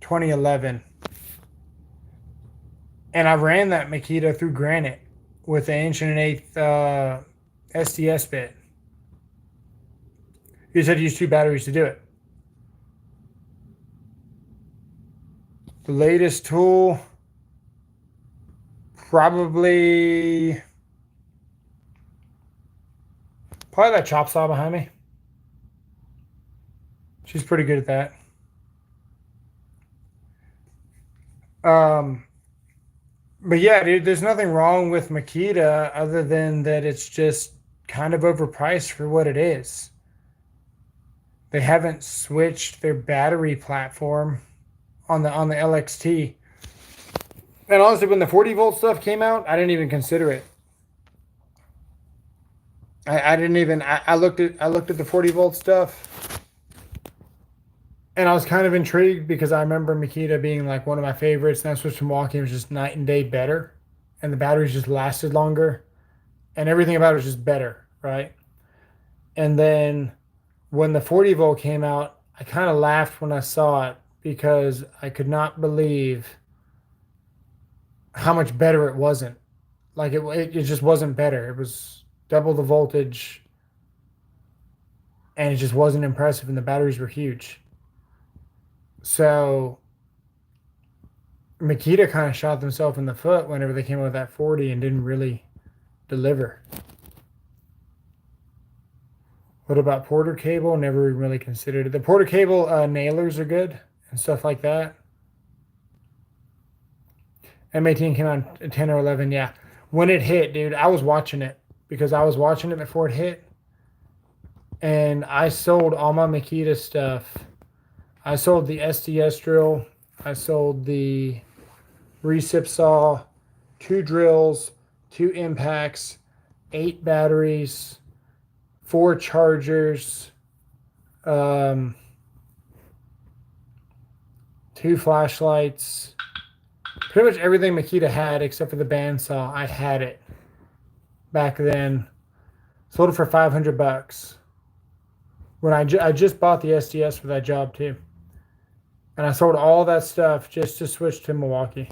2011. And I ran that Makita through granite with an inch and an eighth SDS bit. You just had to use 2 batteries to do it. The latest tool, probably that chop saw behind me. She's pretty good at that. But yeah, dude, there's nothing wrong with Makita other than that it's just kind of overpriced for what it is. They haven't switched their battery platform on the LXT. And honestly, when the 40-volt stuff came out, I didn't even consider it. I didn't even. I looked at the 40-volt stuff, and I was kind of intrigued because I remember Makita being like one of my favorites. And I switched to Milwaukee, it was just night and day better, and the batteries just lasted longer, and everything about it was just better, right? And then when the 40-volt came out, I kind of laughed when I saw it because I could not believe how much better it wasn't. Like it just wasn't better. It was double the voltage, and it just wasn't impressive. And the batteries were huge. So Makita kind of shot themselves in the foot whenever they came out with that 40 and didn't really deliver. What about Porter cable? Never really considered it. The Porter cable nailers are good and stuff like that. M18 came on 10 or 11. Yeah. When it hit, dude, I was watching it because I was watching it before it hit. And I sold all my Makita stuff. I sold the SDS drill. I sold the recip saw, 2 drills, 2 impacts, 8 batteries, 4 chargers, 2 flashlights. Pretty much everything Makita had except for the bandsaw. I had it back then. Sold it for $500 when I just bought the SDS for that job too. And I sold all that stuff just to switch to Milwaukee.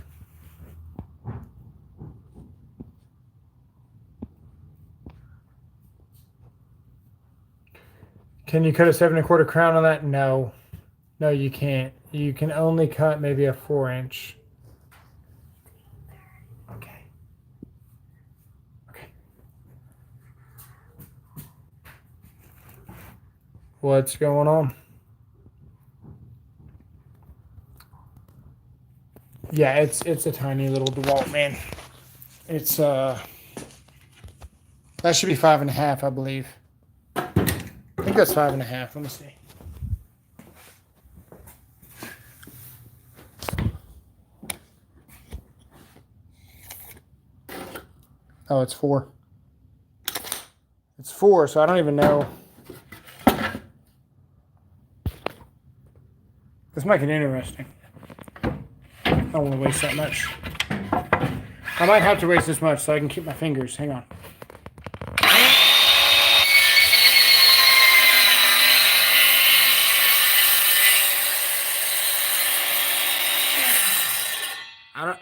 Can you cut a 7 1/4 crown on that? No. No, you can't. You can only cut maybe a 4-inch. Okay. Okay. What's going on? Yeah, it's a tiny little DeWalt, man. It's that should be 5.5, I believe. I think that's 5.5. Let me see. Oh, it's 4. It's 4, so I don't even know. This might get interesting. I don't want to waste that much. I might have to waste this much so I can keep my fingers. Hang on.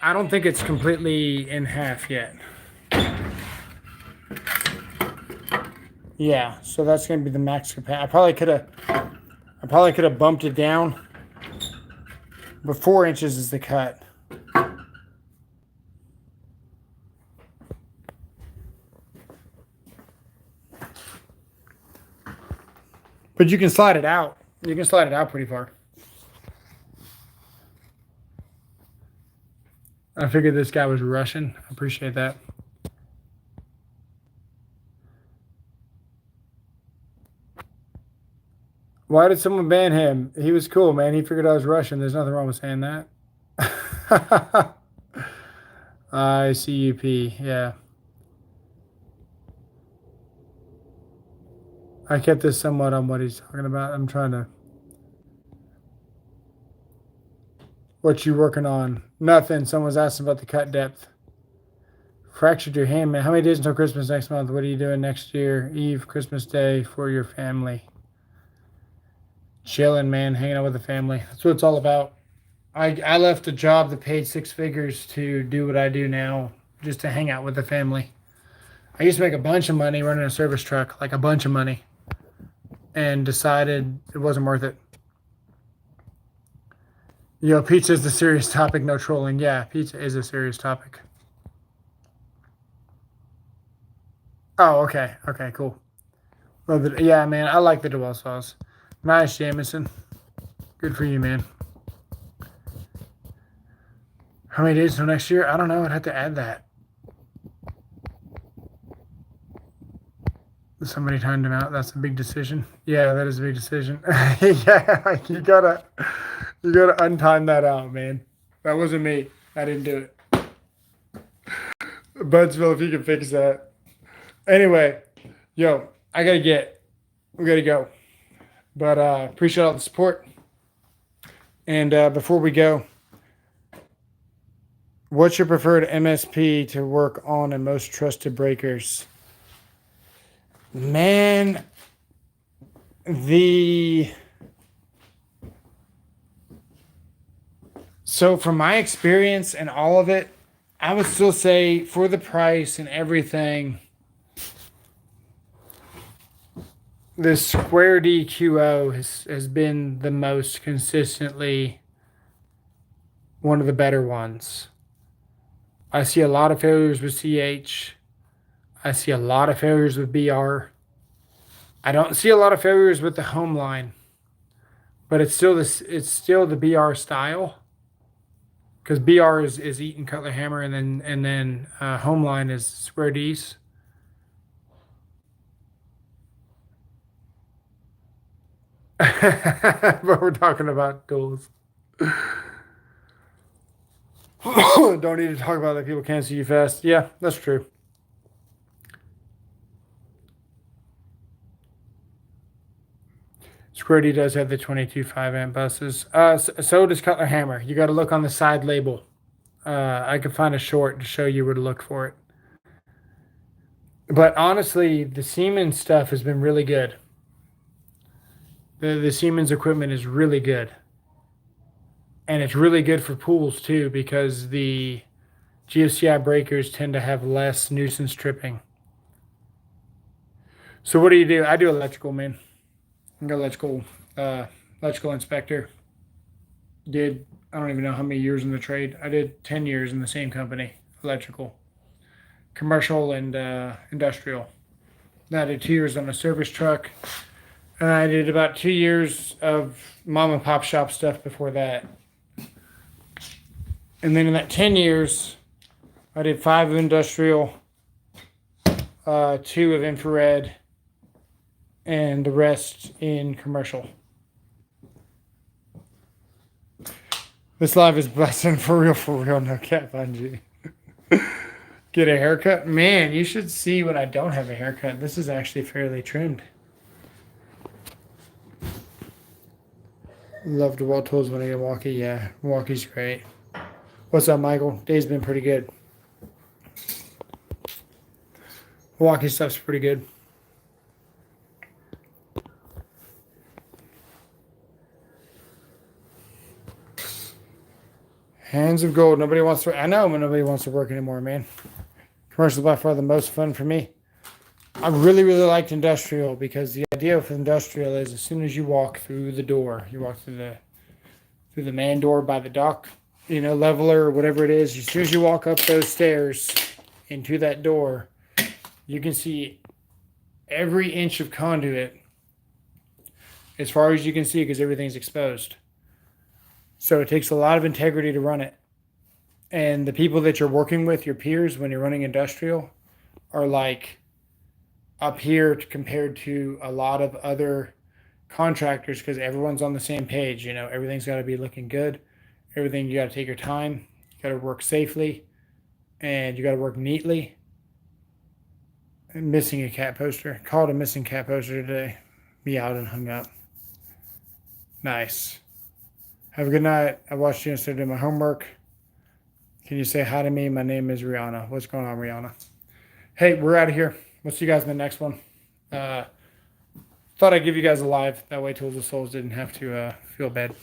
I don't think it's completely in half yet. Yeah, so that's gonna be the max capacity. I probably could have bumped it down. But 4 inches is the cut. But you can slide it out. You can slide it out pretty far. I figured this guy was Russian. I appreciate that. Why did someone ban him? He was cool, man. He figured I was Russian. There's nothing wrong with saying that. ICUP, yeah. I kept this somewhat on what he's talking about. I'm trying to What you working on? Nothing. Someone's asking about the cut depth. Fractured your hand, man. How many days until Christmas next month? What are you doing next year? Eve, Christmas Day for your family. Chilling, man. Hanging out with the family. That's what it's all about. I left a job that paid six figures to do what I do now, just to hang out with the family. I used to make a bunch of money running a service truck, like a bunch of money, and decided it wasn't worth it. Yo, pizza is the serious topic, no trolling. Yeah, pizza is a serious topic. Oh, okay. Okay, cool. Love it. Yeah, man, I like the Dwell sauce. Nice, Jameson. Good for you, man. How many days until next year? I don't know. I'd have to add that. Somebody timed him out. That's a big decision. Yeah, that is a big decision. Yeah, you gotta untime that out, man. That wasn't me. I didn't do it. Budsville, if you can fix that. Anyway, yo, we gotta go. But appreciate all the support. And before we go, what's your preferred MSP to work on and most trusted breakers? Man, so from my experience and all of it, I would still say for the price and everything, the Square DQO has been the most consistently one of the better ones. I see a lot of failures with CH. I see a lot of failures with BR. I don't see a lot of failures with the home line, but it's still the BR style, because BR is Eaton Cutler Hammer, and then home line is Square D's. But we're talking about tools. Don't need to talk about that. People can't see you fast. Yeah, that's true. Square D does have the 22 5-amp buses. So does Cutler Hammer. You got to look on the side label. I can find a short to show you where to look for it. But honestly, the Siemens stuff has been really good. The Siemens equipment is really good. And it's really good for pools too, because the GFCI breakers tend to have less nuisance tripping. So what do? I do electrical, man. I'm an electrical inspector. I don't even know how many years in the trade. I did 10 years in the same company, electrical, commercial, and industrial. Then I did 2 years on a service truck. And I did about 2 years of mom and pop shop stuff before that. And then in that 10 years, I did 5 of industrial, 2 of infrared, and the rest in commercial. This live is blessing for real, no cap on G. Get a haircut? Man, you should see when I don't have a haircut. This is actually fairly trimmed. Love to DeWalt tools when I get Milwaukee. Yeah, Milwaukee's great. What's up, Michael? Day's been pretty good. Milwaukee stuff's pretty good. Hands of gold. Nobody wants to. I know, but nobody wants to work anymore, man. Commercial is by far the most fun for me. I really liked industrial, because the idea of industrial is as soon as you walk through the door, you walk through the man door by the dock, leveler or whatever it is. As soon as you walk up those stairs into that door, you can see every inch of conduit as far as you can see, because everything's exposed. So it takes a lot of integrity to run it. And the people that you're working with, your peers, when you're running industrial, are like up here compared to a lot of other contractors, because everyone's on the same page. Everything's got to be looking good. Everything, you got to take your time. You got to work safely, and you got to work neatly. I'm missing a cat poster. Called a missing cat poster today. Meowed and hung up. Nice. Have a good night. I watched you instead of doing my homework. Can you say hi to me? My name is Rihanna. What's going on, Rihanna? Hey, we're out of here. We'll see you guys in the next one. Thought I'd give you guys a live. That way Tools of Souls didn't have to feel bad.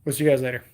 We'll see you guys later.